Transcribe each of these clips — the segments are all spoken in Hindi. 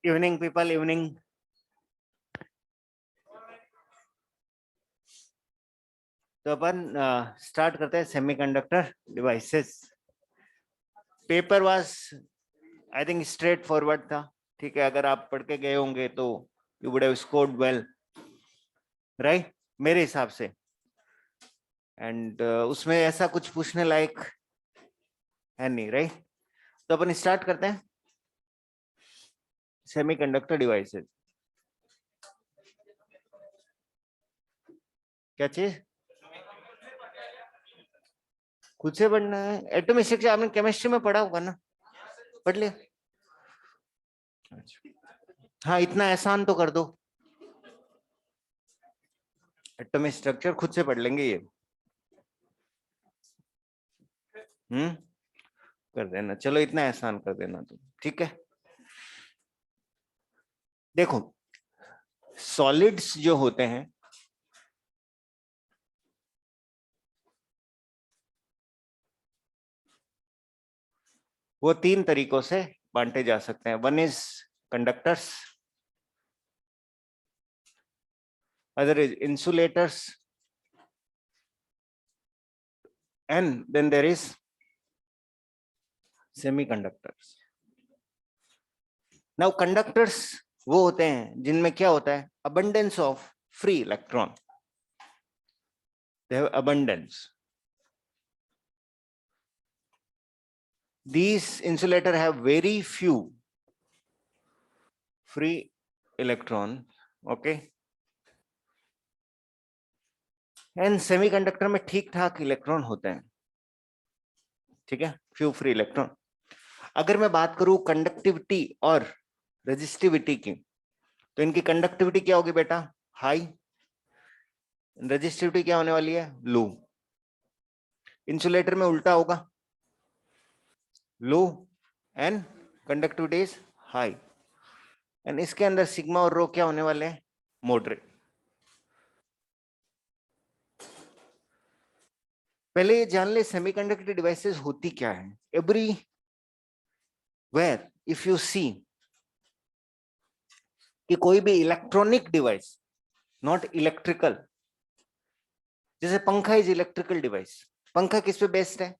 Evening people, evening. तो अपन स्टार्ट करते हैं semiconductor devices. Paper was I think straight forward था, ठीक है। अगर आप पढ़ के गए होंगे तो you would have scored well, right, मेरे हिसाब से। एंड उसमें ऐसा कुछ पूछने लायक है नहीं, राइट। तो अपन स्टार्ट करते हैं सेमीकंडक्टर डिवाइसेस। क्या चीज खुद से पढ़ना है? एटॉमिक स्ट्रक्चर आपने केमिस्ट्री में पढ़ा होगा ना, पढ़ लिया? हाँ, इतना आसान तो कर दो, एटॉमिक स्ट्रक्चर खुद से पढ़ लेंगे ये। कर देना, चलो इतना आसान कर देना तुम, ठीक है। देखो, सॉलिड्स जो होते हैं वो तीन तरीकों से बांटे जा सकते हैं। One is conductors, other is insulators, and then there is semiconductors. Now conductors वो होते हैं जिनमें क्या होता है, abundance of free electron, they have abundance. These insulator have very few free electron, okay, and semiconductor में ठीक ठाक इलेक्ट्रॉन होते हैं, ठीक है, फ्यू फ्री इलेक्ट्रॉन। अगर मैं बात करूं कंडक्टिविटी और रेजिस्टिविटी की, तो इनकी कंडक्टिविटी क्या होगी बेटा, हाई। रेजिस्टिविटी क्या होने वाली है, लो। इंसुलेटर में उल्टा होगा, low and conductivity is high. And इसके अंदर सिग्मा और रो क्या होने वाले हैं, मॉडरेट। पहले ये जान ले सेमीकंडक्टर डिवाइसेस होती क्या है। Every where if you see कि कोई भी इलेक्ट्रॉनिक डिवाइस, नॉट इलेक्ट्रिकल, जैसे पंखा इज इलेक्ट्रिकल डिवाइस। पंखा किस पे बेस्ड है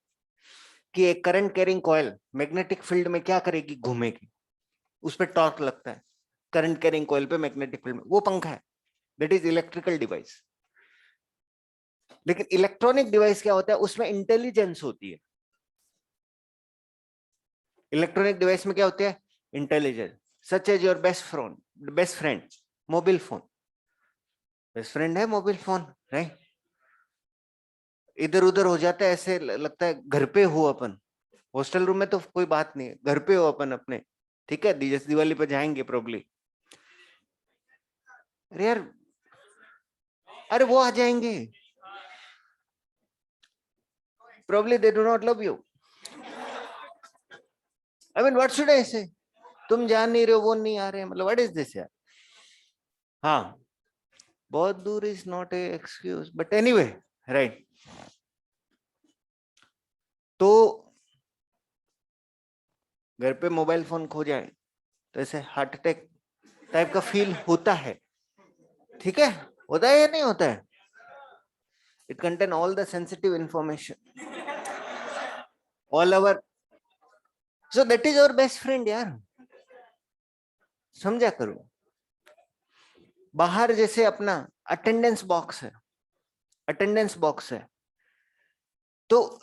कि एक current carrying coil magnetic field में क्या करेगी, घूमेगी, उस पर टॉर्क लगता है करंट कैरिंग कॉइल पे मैग्नेटिक फील्ड में, वो पंखा है, दैट इज इलेक्ट्रिकल डिवाइस। लेकिन इलेक्ट्रॉनिक डिवाइस क्या होता है, उसमें इंटेलिजेंस होती है। इलेक्ट्रॉनिक डिवाइस में क्या होती है, intelligence, such as your best friend mobile phone. Best friend है मोबाइल फोन, राइट। इधर उधर हो जाता है, ऐसे लगता है घर पे हो अपन। हॉस्टल रूम में तो कोई बात नहीं है, घर पे हो अपन अपने, ठीक है, जैसे दिवाली पे जाएंगे प्रोबली, अरे यार, अरे वो आ जाएंगे, probably they do not love you. I mean what should I से, तुम जान नहीं रहे हो, वो नहीं आ रहे, मतलब व्हाट इज दिस यार। हाँ, बहुत दूर is not a excuse, but anyway, right. तो घर पे मोबाइल फोन खो जाए तो ऐसे हार्ट अटैक टाइप का फील होता है, ठीक है, होता है या नहीं होता है। It contain all the sensitive information, all our, so that is our best friend यार, समझा करो। बाहर जैसे अपना अटेंडेंस बॉक्स है, अटेंडेंस बॉक्स है, तो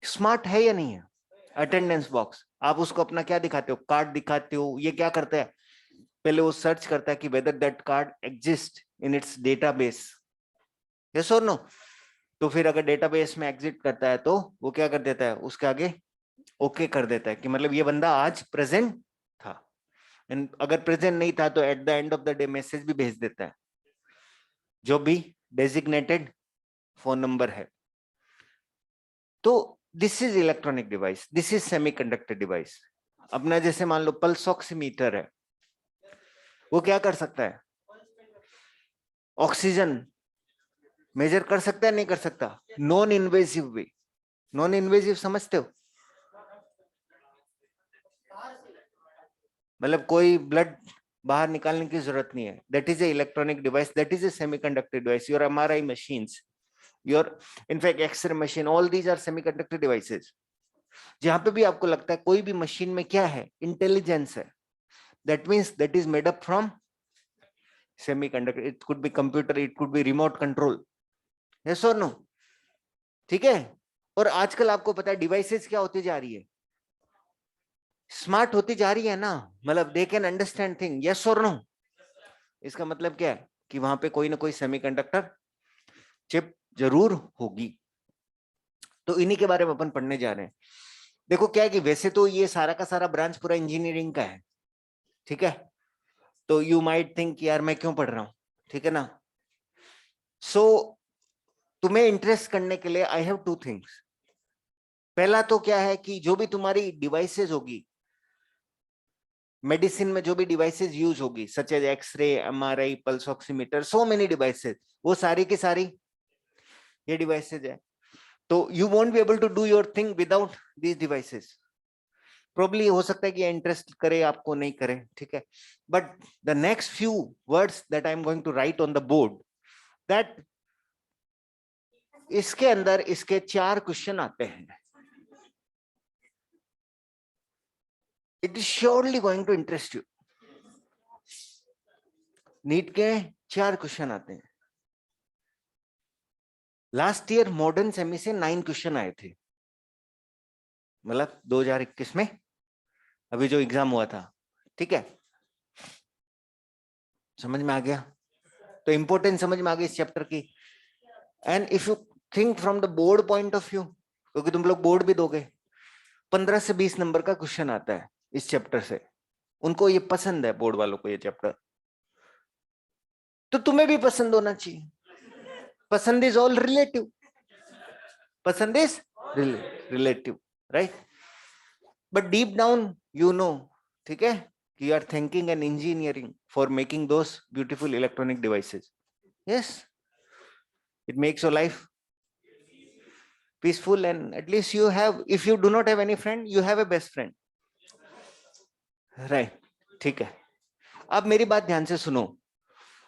स्मार्ट है या नहीं है अटेंडेंस बॉक्स। आप उसको अपना क्या दिखाते हो, कार्ड दिखाते हो, ये क्या करता है, पहले वो सर्च करता है कि whether that card exist in its database, yes और नो। तो फिर अगर डेटाबेस में एग्जिट करता है तो वो क्या कर देता है, उसके आगे ओके कर देता है कि मतलब ये बंदा आज प्रेजेंट था। एंड अगर प्रेजेंट नहीं था तो at the end of the day message भी भेज देता है, जो भी डेजिग्नेटेड फोन नंबर है। तो this is electronic device, this is semiconductor device. अपना जैसे मान लो पल्स ऑक्सीमीटर है, वो क्या कर सकता है, ऑक्सीजन मेजर कर सकता है, नहीं कर सकता, नॉन इन्वेजिव वे। नॉन इन्वेजिव समझते हो, मतलब कोई ब्लड बाहर निकालने की जरूरत नहीं है. That is a electronic device, that is a semiconductor device. Your MRI machines, your in fact X-ray machine, all these are semiconductor devices. जहां पे भी आपको लगता है कोई भी मशीन में क्या है, इंटेलिजेंस है, that means that is made up from semiconductor. It could be computer, it could be remote control. Yes और नो? ठीक है. और आजकल आपको पता है डिवाइसेस क्या होती जा रही है, स्मार्ट होती जा रही है ना. मतलब they can understand thing. Yes और नो? इसका मतलब क्या है कि वहां पे कोई ना कोई सेमीकंडक्टर चिप जरूर होगी. तो इन्हीं के बारे में अपन पढ़ने जा रहे हैं. देखो क्या है कि वैसे तो ये सारा का सारा ब्रांच पूरा इंजीनियरिंग का है. ठीक है. तो यू माइट थिंक यार मैं क्यों पढ़ रहा हूं. ठीक है ना. सो तुम्हें इंटरेस्ट करने के लिए आई हैव टू थिंग्स. पहला तो क्या है कि जो भी तुम्हारी डिवाइसेस होगी, मेडिसिन में जो भी डिवाइसेस यूज होगी, such as X-ray, MRI, pulse oximeter, so many devices, वो सारी की सारी ये डिवाइसेस है. तो you won't be able to do your thing without these devices. Probably हो सकता है कि इंटरेस्ट करे आपको, नहीं करे. ठीक है. But the next few words that I am going to write on the board, that इसके अंदर इसके 4 क्वेश्चन आते हैं. It is surely going to interest you. NEET के 4 क्वेश्चन आते हैं. लास्ट ईयर मॉडर्न सेमी से 9 क्वेश्चन आए थे. मतलब 2021 में अभी जो एग्जाम हुआ था. ठीक है. समझ में आ गया. तो इंपॉर्टेंस समझ में आ गई इस चैप्टर की. And if you think from the board point of view, क्योंकि तुम लोग बोर्ड भी दोगे, 15 से 20 नंबर का क्वेश्चन आता है इस चैप्टर से. उनको ये पसंद है, बोर्ड वालों को ये चैप्टर. तो तुम्हें भी पसंद होना चाहिए. पसंद इज ऑल रिलेटिव. पसंद is relative, right. But deep down you know, ठीक है, you are thinking and engineering for making those beautiful electronic devices. Yes, it makes your life peaceful, and at least you have, if you do not have any friend, you have a best friend, right? ठीक है. अब मेरी बात ध्यान से सुनो.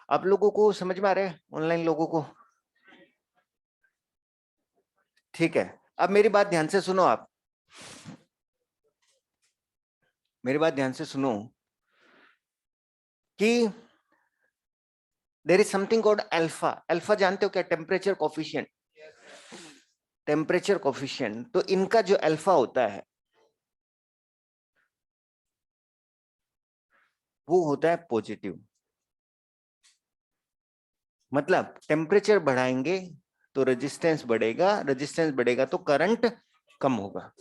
आप लोगों को समझ में आ रहा है, ऑनलाइन लोगों को? ठीक है. अब मेरी बात ध्यान से सुनो. आप मेरी बात ध्यान से सुनो कि there is something called alpha. Alpha जानते हो क्या? Temperature coefficient. Temperature coefficient. तो इनका जो अल्फा होता है वो होता है पॉजिटिव. मतलब टेम्परेचर बढ़ाएंगे तो रेजिस्टेंस बढ़ेगा, रेजिस्टेंस बढ़ेगा तो करंट कम होगा.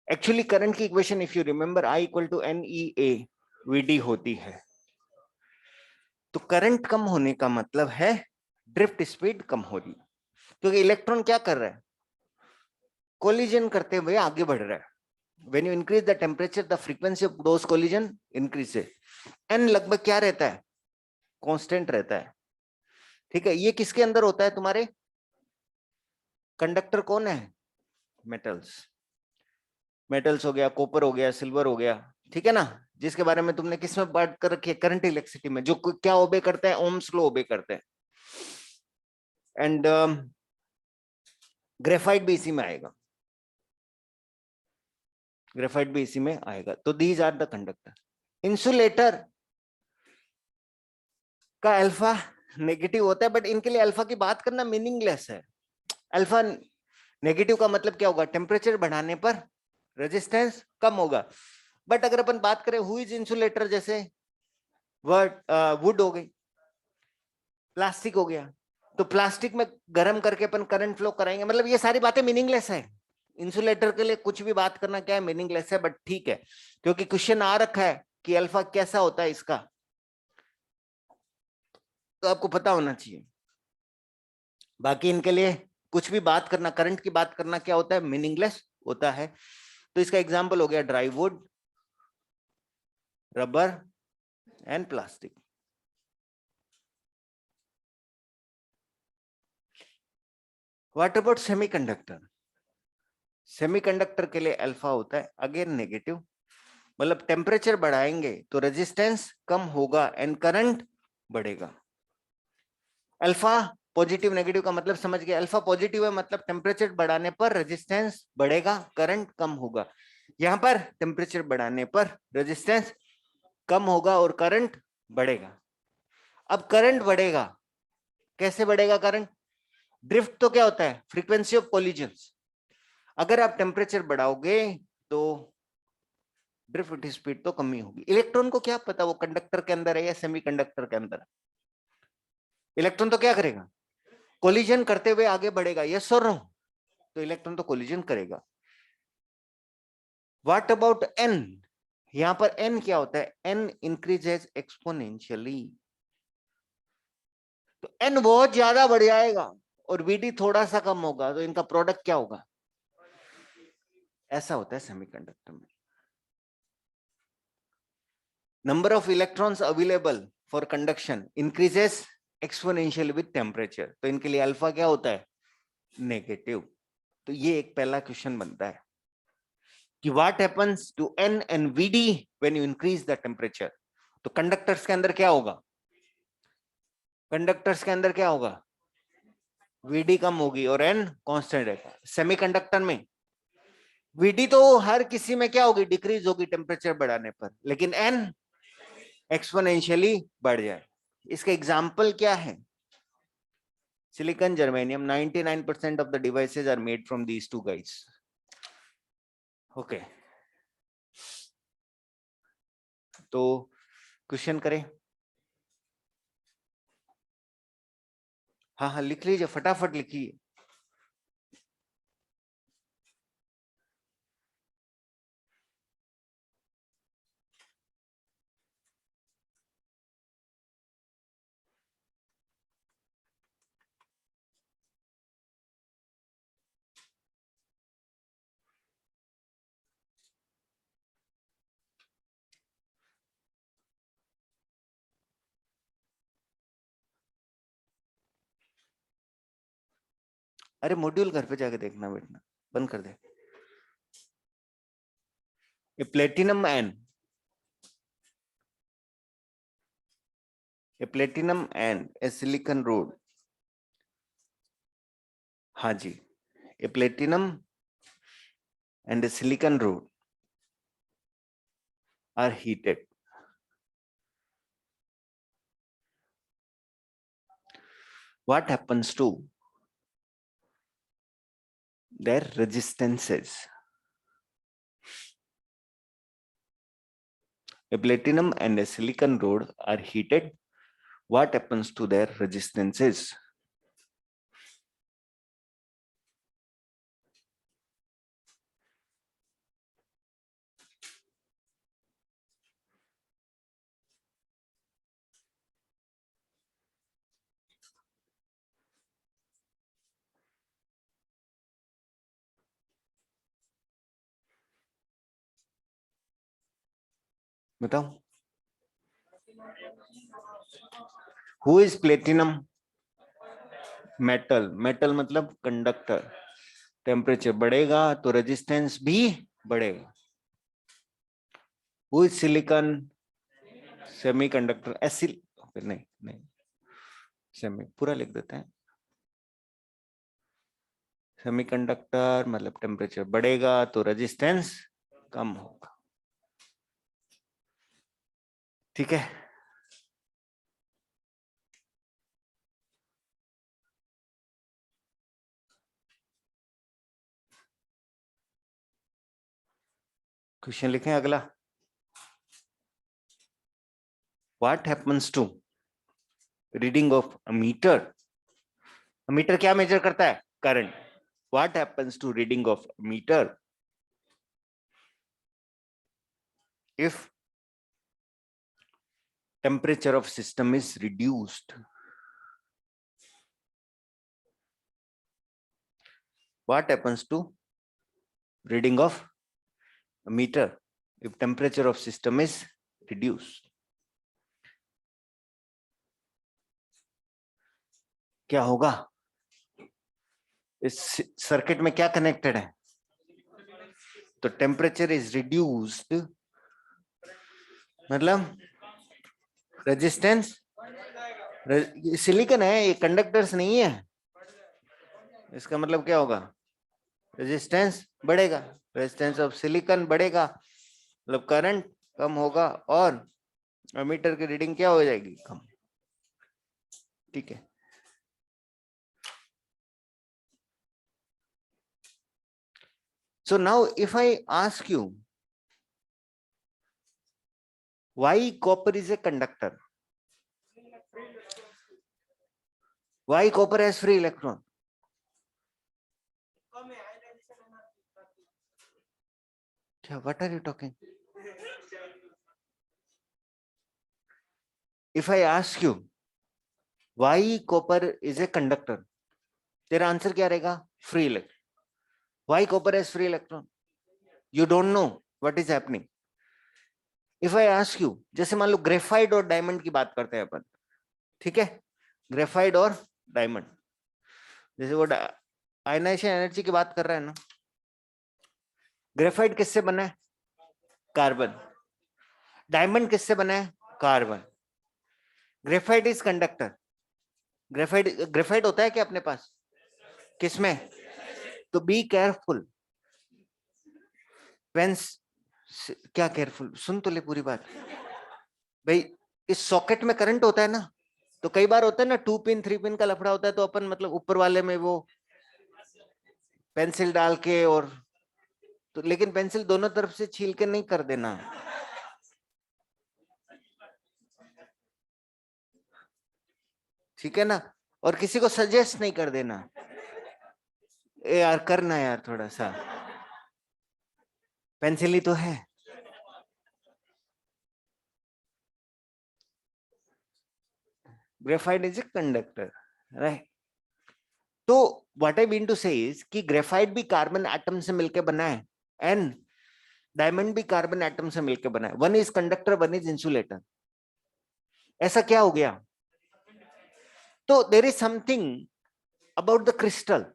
एक्चुअली करंट की equation if you remember, I equal to NEA VD होती है. तो करंट कम होने का मतलब है ड्रिफ्ट स्पीड कम हो रही, क्योंकि इलेक्ट्रॉन क्या कर रहा है, कोलिजन करते हुए आगे बढ़ रहा है. When you increase the temperature, the frequency of those collision increases. n लगभग क्या रहता है, कांस्टेंट रहता है. ठीक है. ये किसके अंदर होता है? तुम्हारे कंडक्टर कौन है? मेटल्स. मेटल्स हो गया, कॉपर हो गया, सिल्वर हो गया. ठीक है ना. जिसके बारे में तुमने किस में बात कर रखी है? करंट इलेक्ट्रिसिटी में. जो क्या ओबे करते हैं? ओम्स लॉ ओबे करते हैं. एंड ग्रेफाइट भी इसी में आएगा. ग्रेफाइट भी इसी में आएगा. तो these are the conductor. Insulator का अल्फा नेगेटिव होता है, बट इनके लिए अल्फा की बात करना मीनिंगलेस है. अल्फा नेगेटिव का मतलब क्या होगा? टेम्परेचर बढ़ाने पर रेजिस्टेंस कम होगा. बट अगर अपन बात करें हु इज इंसुलेटर, जैसे वुड हो गई, प्लास्टिक हो गया, तो प्लास्टिक में गर्म करके अपन करंट फ्लो कराएंगे. मतलब ये सारी बातें मीनिंगलेस है. इंसुलेटर के लिए कुछ भी बात करना क्या है, मीनिंगलेस है. बट ठीक है, क्योंकि क्वेश्चन आ रखा है कि अल्फा कैसा होता है इसका, तो आपको पता होना चाहिए. बाकी इनके लिए कुछ भी बात करना, करंट की बात करना क्या होता है, मीनिंगलेस होता है. तो इसका एग्जांपल हो गया dry would, rubber and plastic. What about semiconductor? Semiconductor के लिए अल्फा होता है अगेन नेगेटिव. मतलब टेम्परेचर बढ़ाएंगे तो रेजिस्टेंस कम होगा एंड करंट बढ़ेगा। अल्फा पॉजिटिव नेगेटिव का मतलब समझ गए। अल्फा पॉजिटिव है मतलब टेम्परेचर बढ़ाने पर रेजिस्टेंस बढ़ेगा, करंट कम होगा। यहां पर टेम्परेचर बढ़ाने पर रेजिस्टेंस कम होगा और करंट बढ़ेगा। अब करंट बढ़ेगा, कैसे बढ़ेगा करंट? ड्रिफ्ट तो क्या होता है? Frequency of collisions. अगर आप टेम्परेचर बढ़ाओगे तो ड्रिफ्ट स्पीड तो कम ही होगी। इलेक्ट्रॉन को क्या पता वो कंडक्टर के अंदर है या सेमीकंडक्टर के अंदर है? इलेक्ट्रॉन तो क्या करेगा? कोलिजन करते हुए आगे बढ़ेगा, यस और नो? तो इलेक्ट्रॉन तो कोलिजन करेगा। What about n? यहां पर एन क्या होता है? N increases exponentially. तो एन बहुत ज्यादा बढ़ जाएगा और वीडी थोड़ा सा कम होगा, तो इनका प्रोडक्ट क्या होगा? ऐसा होता है सेमीकंडक्टर में। Number of electrons available for conduction increases exponential with temperature. तो इनके लिए अल्फा क्या होता है? नेगेटिव। तो ये एक पहला क्वेश्चन बनता है कि what happens to n and VD when you increase the temperature. तो कंडक्टर्स के अंदर क्या होगा? कंडक्टर्स के अंदर क्या होगा? वीडी कम होगी और एन कांस्टेंट रहेगा। सेमीकंडक्टर में वीडी तो हर किसी में क्या होगी? डिक्रीज होगी टेम्परेचर बढ़ाने पर, लेकिन एन एक्सपोनेंशियली बढ़ जाए। इसका एग्जाम्पल क्या है? Silicon, germanium. 99% of the devices are made from these two guys. Okay. तो क्वेश्चन करें? हाँ हाँ लिख लीजिए, फटाफट लिखिए। अरे मॉड्यूल घर पे जाके देखना बेटा, बंद कर दे। A platinum and, a platinum and a silicon rod. हाँ जी, a platinum and a silicon rod are heated. What happens to their resistances? A platinum and a silicon rod are heated. What happens to their resistances? बताओ। Who is platinum? Metal. Metal मतलब कंडक्टर। टेम्परेचर बढ़ेगा तो रेजिस्टेंस भी बढ़ेगा। Who is silicon? Semiconductor. Acyl नहीं नहीं, सेमी पूरा लिख देते हैं। सेमीकंडक्टर मतलब टेम्परेचर बढ़ेगा तो रेजिस्टेंस कम होगा। ठीक है। क्वेश्चन लिखें अगला। What happens to reading of a meter? Meter क्या मेजर करता है? Current. What happens to reading of a meter if temperature of system is reduced? What happens to reading of a meter if temperature of system is reduced? क्या होगा? इस सर्किट में क्या कनेक्टेड है? तो टेम्परेचर इज रिड्यूस्ड मतलब रेजिस्टेंस, सिलिकॉन है ये, कंडक्टर्स नहीं है, इसका मतलब क्या होगा, रेजिस्टेंस बढ़ेगा, रेजिस्टेंस ऑफ सिलिकॉन बढ़ेगा, मतलब करंट कम होगा और एमीटर की रीडिंग क्या हो जाएगी, कम। ठीक है, so now if I ask you why copper is a conductor, why copper has free electron, क्या, what are you talking, if I ask you why copper is a conductor, तेरा आंसर क्या रहेगा, free electron. why copper has free electron, you don't know what is happening. if I ask you, जैसे मान लो ग्रेफाइट और डायमंड की बात करते हैं अपन, ठीक है, ग्रेफाइट और डायमंड, जैसे वो आयनाइजेशन एनर्जी की बात कर रहा है ना, ग्रेफाइट किससे बना है, कार्बन, डायमंड किससे बना है, carbon, graphite is conductor, graphite होता है क्या अपने पास, किसमें, तो बी केयरफुल, पेंस, क्या केयरफुल, सुन तो ले पूरी बात भाई, इस सॉकेट में करंट होता है ना, तो कई बार होता है ना 2 पिन 3 पिन का लफड़ा होता है, तो अपन मतलब ऊपर वाले में वो पेंसिल डाल के, और तो लेकिन पेंसिल दोनों तरफ से छील के नहीं कर देना, ठीक है ना, और किसी को सजेस्ट नहीं कर देना, ए यार करना यार थोड़ा सा, पेंसिल ही तो है। Graphite is a conductor, right, तो what I mean to say is कि ग्रेफाइट भी कार्बन एटम से मिलकर बना है, एंड डायमंड भी कार्बन एटम से मिलकर बना है, one is conductor one is insulator, ऐसा क्या हो गया, तो there is something about the crystal,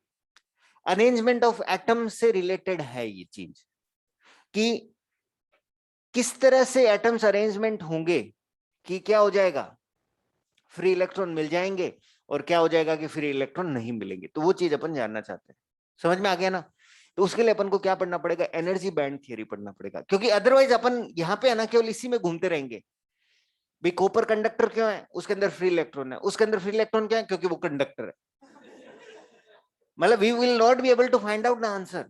arrangement of atom से रिलेटेड है ये चीज, कि किस तरह से एटम्स अरेंजमेंट होंगे कि क्या हो जाएगा, फ्री इलेक्ट्रॉन मिल जाएंगे, और क्या हो जाएगा कि फ्री इलेक्ट्रॉन नहीं मिलेंगे, तो वो चीज अपन जानना चाहते हैं, समझ में आ गया ना, तो उसके लिए अपन को क्या पढ़ना पड़ेगा, एनर्जी बैंड थियरी पढ़ना पड़ेगा, क्योंकि अदरवाइज अपन यहाँ पे है ना केवल इसी में घूमते रहेंगे, भाई कॉपर कंडक्टर क्यों है, उसके अंदर फ्री इलेक्ट्रॉन है, उसके अंदर फ्री इलेक्ट्रॉन क्या है, क्योंकि वो कंडक्टर है, मतलब we will not be able to find out the answer.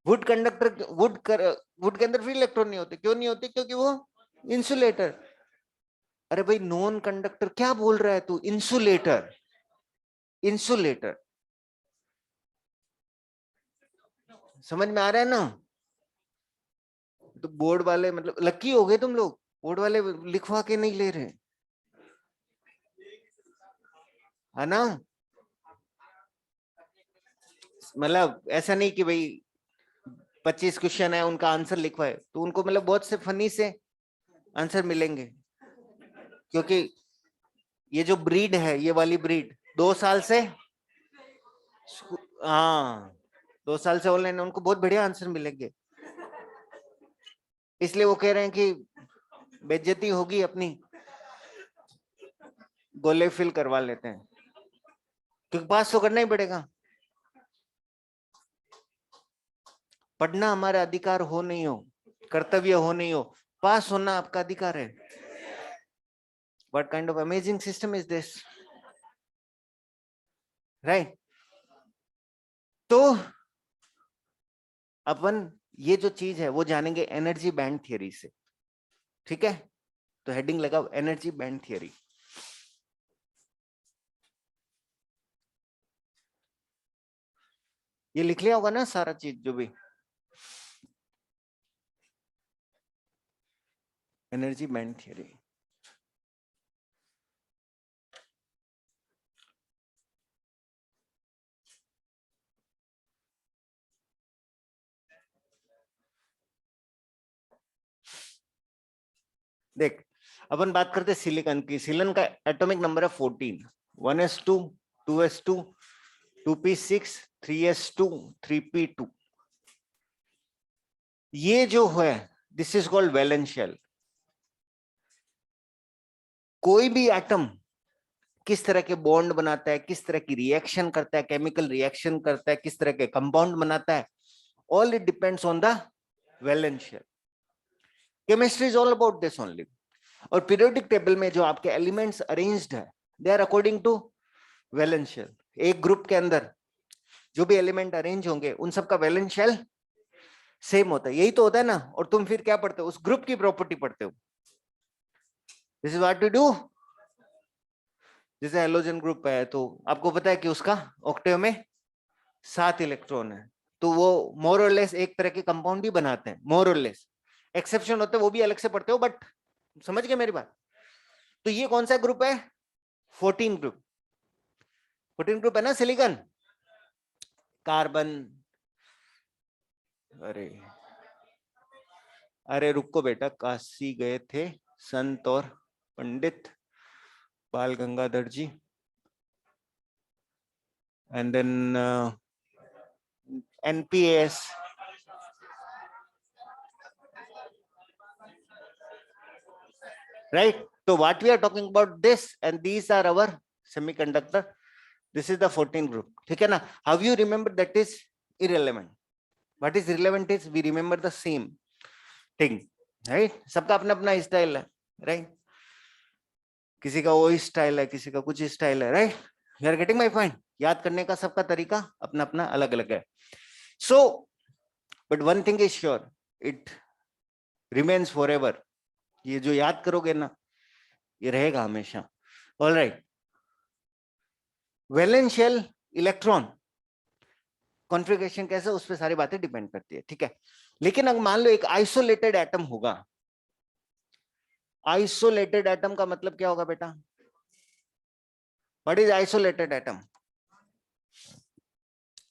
Wood conductor, wood के अंदर फ्री इलेक्ट्रॉन नहीं होते, क्यों नहीं होते, क्योंकि वो इंसुलेटर, अरे भाई नॉन कंडक्टर क्या बोल रहा है तू, इंसुलेटर, इंसुलेटर, समझ में आ रहा है ना, तो बोर्ड वाले मतलब लकी हो गए तुम लोग, बोर्ड वाले लिखवा के नहीं ले रहे, है ना, मतलब ऐसा नहीं कि भाई 25 क्वेश्चन है उनका आंसर लिखवाए, तो उनको मतलब बहुत से फनी से आंसर मिलेंगे, क्योंकि ये जो ब्रीड है, ये वाली ब्रीड 2 साल से, हाँ 2 साल से ऑनलाइन, उनको बहुत बढ़िया आंसर मिलेंगे, इसलिए वो कह रहे हैं कि बेइज्जती होगी अपनी, गोले फिल करवा लेते हैं, क्योंकि पास तो करना ही पड़ेगा, पढ़ना हमारा अधिकार हो नहीं हो, कर्तव्य हो नहीं हो, पास होना आपका अधिकार है। What kind of amazing system is this, right? तो अपन ये जो चीज है वो जानेंगे एनर्जी बैंड थियरी से, ठीक है, तो हेडिंग लगाओ एनर्जी बैंड थियरी, ये लिख लिया होगा ना सारा चीज जो भी, एनर्जी बैंड थियरी, देख अपन बात करते हैं सिलिकॉन की, सिलिकॉन का एटॉमिक नंबर है 14, 1s2 2s2 2p6 3s2 3p2, ये जो है this is called valence shell, कोई भी एटम किस तरह के बॉन्ड बनाता है, किस तरह की रिएक्शन करता है, केमिकल रिएक्शन करता है, किस तरह के कंपाउंड बनाता है, all it depends on the valence shell. Chemistry is all about this only. और पीरियोडिक टेबल में जो आपके एलिमेंट्स अरेंज्ड है, they are according to valence shell. एक ग्रुप के अंदर जो भी एलिमेंट अरेंज होंगे उन सबका वैलेंस शेल सेम होता है. यही तो होता है ना. और तुम फिर क्या पढ़ते हो? उस ग्रुप की प्रॉपर्टी पढ़ते हो. This is what you do. जैसे हेलोजन ग्रुप है तो आपको पता है कि उसका ऑक्टेव में 7 इलेक्ट्रॉन है, तो वो मोर और लेस एक तरह के कंपाउंड ही बनाते हैं. मोर और लेस एक्सेप्शन होते हैं, वो भी अलग से पढ़ते हो, बट समझ गए मेरी बात. तो ये कौन सा ग्रुप है? 14 ग्रुप. 14 ग्रुप है ना. सिलिकॉन, कार्बन, अरे रुको बेटा, काशी गए थे संत और पंडित Bal Gangadhar ji, and then NPAS. Right? So what we are talking about this, and these are our semiconductor. This is the 14 group. ठीक है ना? How you remember that is irrelevant. What is relevant is we remember the same thing. Right? सबका अपना अपना स्टाइल है. Right? किसी का वो स्टाइल है, किसी का कुछ स्टाइल है. Right? You are getting my point? याद करने का सबका तरीका अपना अपना अलग अलग है. So, but one thing is sure, it remains forever. ये जो याद करोगे ना, ये रहेगा हमेशा. All right. Valence shell electron configuration कैसे, उस पर सारी बातें डिपेंड करती है. ठीक है. लेकिन अगर मान लो एक आइसोलेटेड एटम होगा. आइसोलेटेड एटम का मतलब क्या होगा बेटा? What is isolated atom?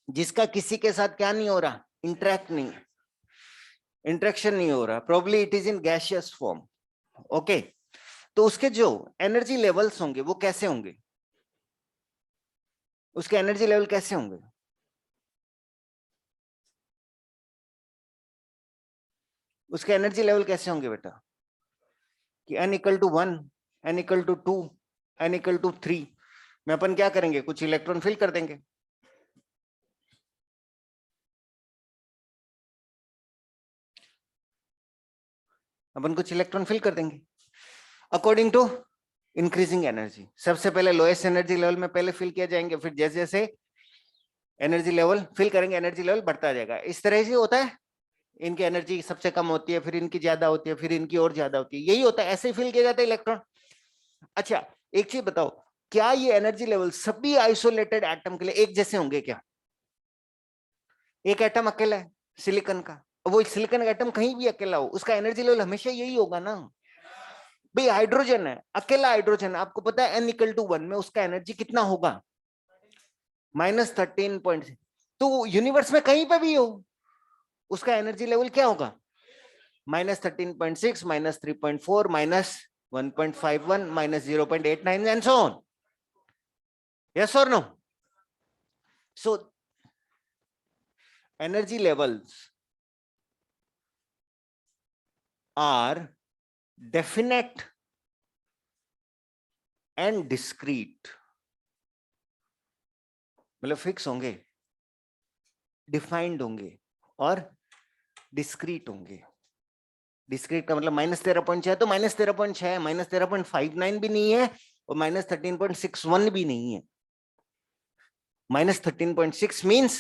जिसका किसी के साथ क्या नहीं हो रहा? इंटरेक्ट नहीं, इंटरेक्शन नहीं हो रहा. Probably it is in gaseous form. Okay. तो उसके जो एनर्जी लेवल्स होंगे वो कैसे होंगे? उसके एनर्जी लेवल कैसे होंगे? उसके एनर्जी लेवल कैसे होंगे बेटा? कि n equal to 1, n equal to 2, n equal to 3 में अपन क्या करेंगे? कुछ इलेक्ट्रॉन फिल कर देंगे. अपन कुछ इलेक्ट्रॉन फिल कर देंगे अकॉर्डिंग टू इंक्रीजिंग एनर्जी. सबसे पहले लोएस्ट एनर्जी लेवल में पहले फिल किया जाएंगे, फिर जैसे जैसे एनर्जी लेवल फिल करेंगे एनर्जी लेवल बढ़ता जाएगा. इस तरह से होता है. इनकी एनर्जी सबसे कम होती है, फिर इनकी ज्यादा होती है, फिर इनकी और ज्यादा होती है. यही होता है, ऐसे ही फिल किया जाता है इलेक्ट्रॉन. अच्छा, एक चीज बताओ, क्या ये एनर्जी लेवल सभी आइसोलेटेड एटम के लिए एक जैसे होंगे क्या? एक एटम अकेला है सिलिकॉन का, वो सिलिकॉन का एटम कहीं भी अकेला हो, उसका एनर्जी लेवल हमेशा यही होगा ना. भाई हाइड्रोजन है, अकेला हाइड्रोजन है, आपको पता है n इक्वल टू 1 में उसका एनर्जी कितना होगा? -13. तो यूनिवर्स में कहीं पे भी हो उसका एनर्जी लेवल क्या होगा? -13.6, -3.4, -1.51, -0.89 and so on. Yes or no? So energy levels are definite and discrete. मतलब फिक्स होंगे, डिफाइंड होंगे और डिस्क्रीट होंगे. डिस्क्रीट का मतलब -13.6 तो -13.6 है, -13.59 भी नहीं है और -13.61 भी नहीं है. -13.6 means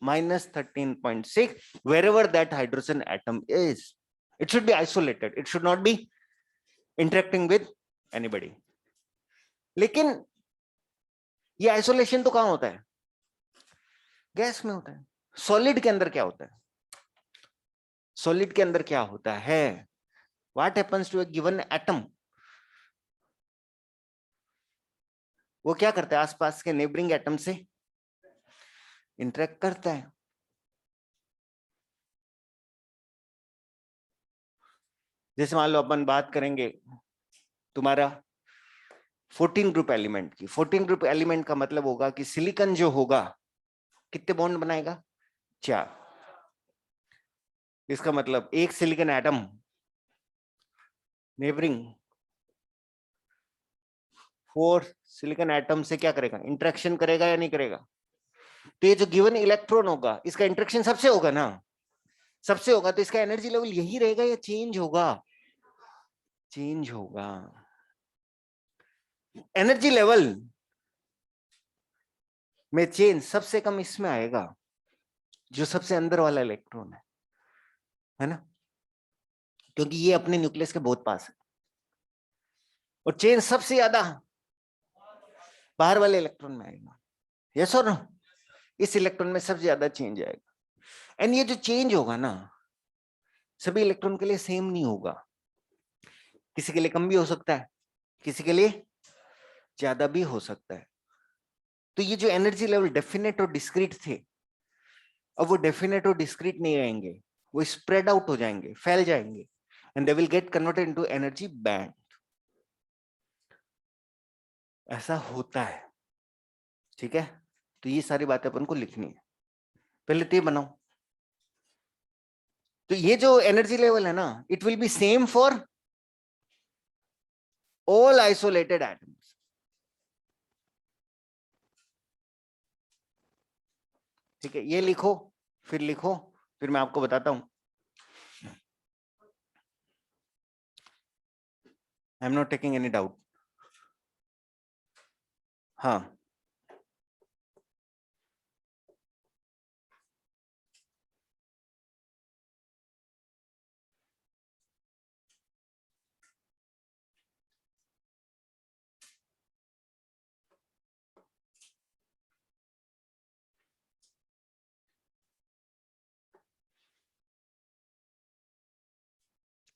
-13.6 wherever that hydrogen atom is. It should be isolated. It should not be interacting with anybody. लेकिन ये आइसोलेशन तो कहां होता है? गैस में होता है. सॉलिड के अंदर क्या होता है? सॉलिड के अंदर क्या होता है? What happens to a given atom? वो क्या करता है? आसपास के नेबरिंग एटम से इंटरेक्ट करता है. जैसे मान लो अपन बात करेंगे तुम्हारा 14 ग्रुप एलिमेंट की. 14 ग्रुप एलिमेंट का मतलब होगा कि सिलिकॉन जो होगा कितने बॉन्ड बनाएगा? 4. इसका मतलब एक silicon atom neighbouring 4 silicon atom से क्या करेगा, इंटरेक्शन करेगा या नहीं करेगा? तो ये जो गिवन इलेक्ट्रॉन होगा इसका इंटरेक्शन सबसे होगा ना, सबसे होगा, तो इसका एनर्जी लेवल यही रहेगा या चेंज होगा? चेंज होगा। एनर्जी लेवल में चेंज सबसे कम इसमें आएगा जो सबसे अंदर वाला इलेक्ट्रॉन है ना, क्योंकि ये अपने न्यूक्लियस के बहुत पास है, और चेंज सबसे ज्यादा बाहर वाले इलेक्ट्रॉन में आएगा। यस और नो? इस इलेक्ट्रॉन में सबसे ज्यादा चेंज आएगा। एंड ये जो चेंज होगा ना सभी इलेक्ट्रॉन के लिए सेम नहीं होगा, किसी के लिए कम भी हो सकता है, किसी के लिए ज्यादा भी हो सकता है। तो ये जो एनर्जी लेवल डेफिनेट और डिस्क्रीट थे, अब वो डेफिनेट और डिस्क्रीट नहीं रहेंगे, वो स्प्रेड आउट हो जाएंगे, फैल जाएंगे, and they will get converted into energy band. ऐसा होता है, ठीक है? तो ये सारी बातें अपन को लिखनी है, पहले तो ये बनाओ। तो ये जो एनर्जी लेवल है ना, it will B same for all isolated atoms. ठीक है, ये लिखो, फिर लिखो, फिर मैं आपको बताता हूं। I am not taking any doubt. हाँ,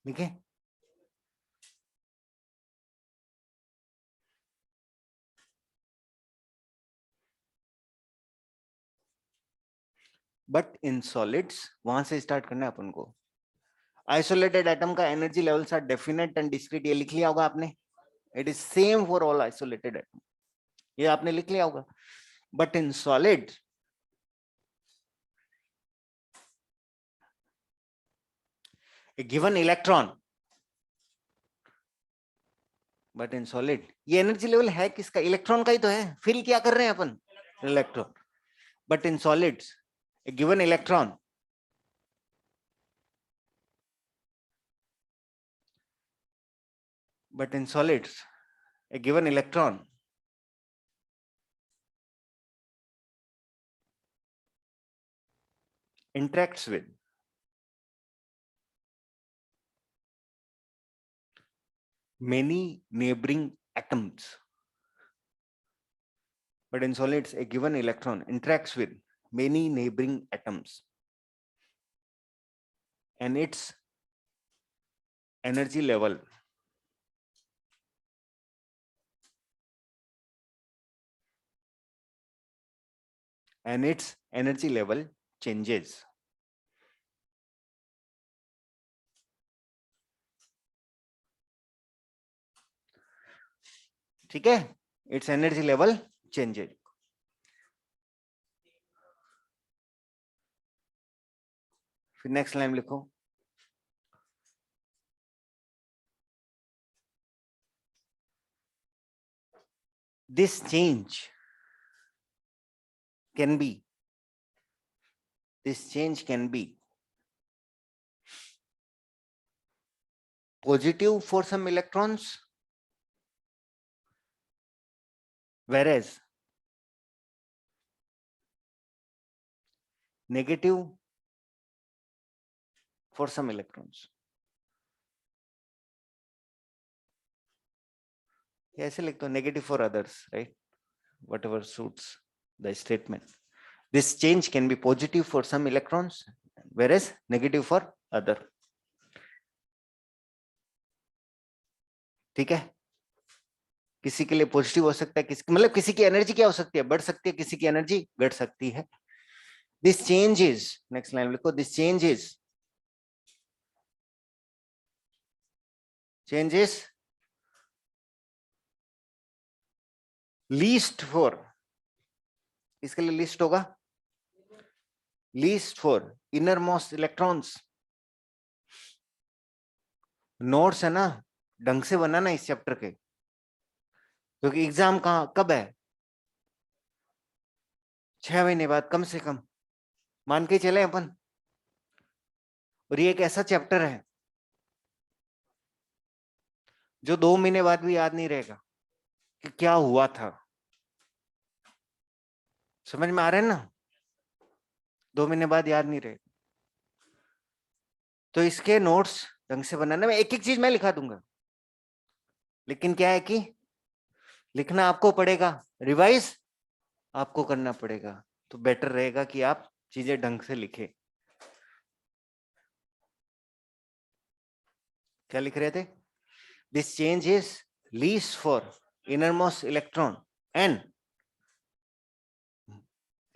लिखे? बट इन सॉलिड्स, वहां से स्टार्ट करना है अपन को। आइसोलेटेड एटम का energy levels are definite and discrete, ये लिख लिया होगा आपने। It is same for all isolated atom, ये आपने लिख लिया होगा। But in solid a given electron, but in solid ये एनर्जी लेवल है किसका? इलेक्ट्रॉन का ही तो है, फिल क्या कर रहे हैं अपन? Electron. But in solids a given electron but in solids a given electron interacts with many neighboring atoms. But in solids a given electron interacts with many neighboring atoms, and its energy level changes. ठीक है, its energy level changes. फिर नेक्स्ट लाइन लिखो, this change can be positive for some electrons, whereas negative for some electrons. ऐसे लिखते हो, negative for others, right? Whatever suits the statement. This change can be positive for some electrons, whereas negative for other. ठीक है, किसी के लिए पॉजिटिव हो सकता है, किसी मतलब किसी की एनर्जी क्या हो सकती है? बढ़ सकती है, किसी की एनर्जी घट सकती है। This change is, next line लिखो, this change is least for, इसके लिए लिस्ट होगा, least for innermost electrons. Notes है ना, ढंग से बनाना इस चैप्टर के, क्योंकि एग्जाम कहाँ कब है, 6 महीने बाद कम से कम, मान के चले अपन। और ये एक ऐसा चैप्टर है जो 2 महीने बाद भी याद नहीं रहेगा कि क्या हुआ था। समझ में आ रहा है ना, 2 महीने बाद याद नहीं रहेगा। तो इसके नोट्स ढंग से बनाने में एक एक चीज मैं लिखा दूंगा, लेकिन क्या है कि लिखना आपको पड़ेगा, रिवाइज आपको करना पड़ेगा। तो बेटर रहेगा कि आप चीजें ढंग से लिखें। क्या लिख रहे थे? This change is least for innermost electron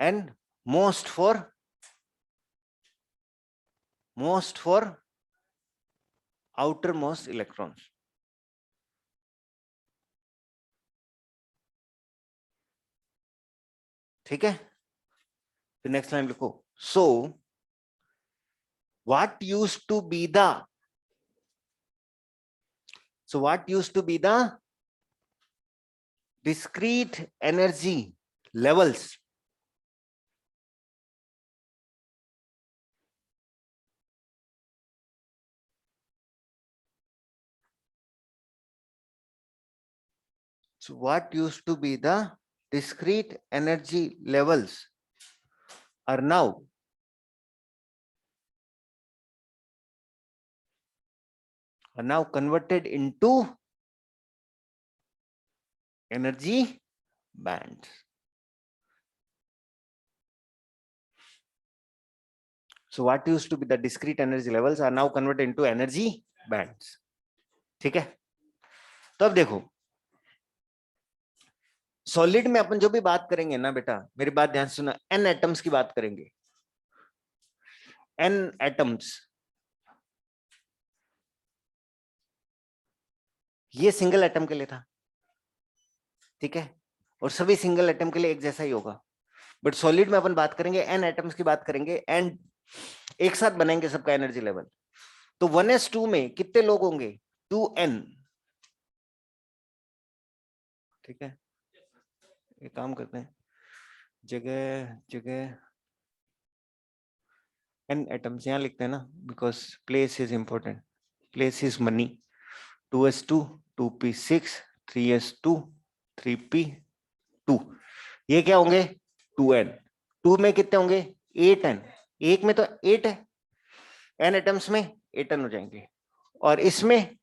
and most for outermost electrons. ठीक है, फिर नेक्स्ट लाइन लिखो। सो what used to be the discrete energy levels are now converted into energy bands. So what used to be the discrete energy levels are now converted into energy bands. ठीक है, तो अब देखो सॉलिड में अपन जो भी बात करेंगे ना बेटा, मेरी बात ध्यान से सुना, एन एटम्स की बात करेंगे। एन एटम्स, ये सिंगल एटम के लिए था, ठीक है, और सभी सिंगल एटम के लिए एक जैसा ही होगा। बट सॉलिड में अपन बात करेंगे एन एटम्स की बात करेंगे एंड एक साथ बनेंगे सबका एनर्जी लेवल। तो 1s2 में कितने लोग होंगे? 2n। ठीक है, एक काम करते हैं, जगह जगह एन एटम्स यहां लिखते हैं ना, because place is important, place is money. 2s2 2p6 3s2 3p2, ये क्या होंगे? 2n। 2 में कितने होंगे? 8n। एक में तो 8 है, n एटम्स में 8n हो जाएंगे, और इसमें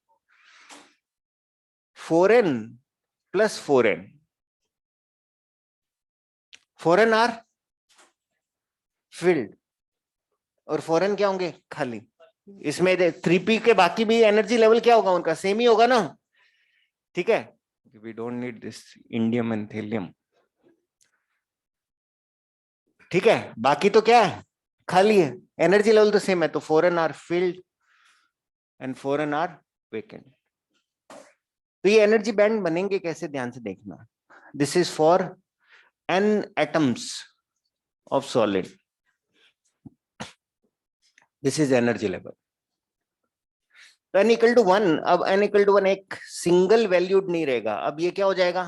4n plus 4n, 4n are field और 4n क्या होंगे? खाली। इसमें 3p के बाकी भी एनर्जी लेवल क्या होगा? उनका सेम ही होगा ना, ठीक है। We don't need this indium and thallium, ठीक है। बाकी तो क्या है? खाली है, एनर्जी लेवल तो सेम है। तो 4n are filled and 4n are vacant. तो ये एनर्जी बैंड बनेंगे कैसे, ध्यान से देखना। This is for n atoms of solid, this is energy level. तो n इक्वल टू 1, अब n इक्वल टू 1 एक सिंगल वैल्यूड नहीं रहेगा, अब ये क्या हो जाएगा?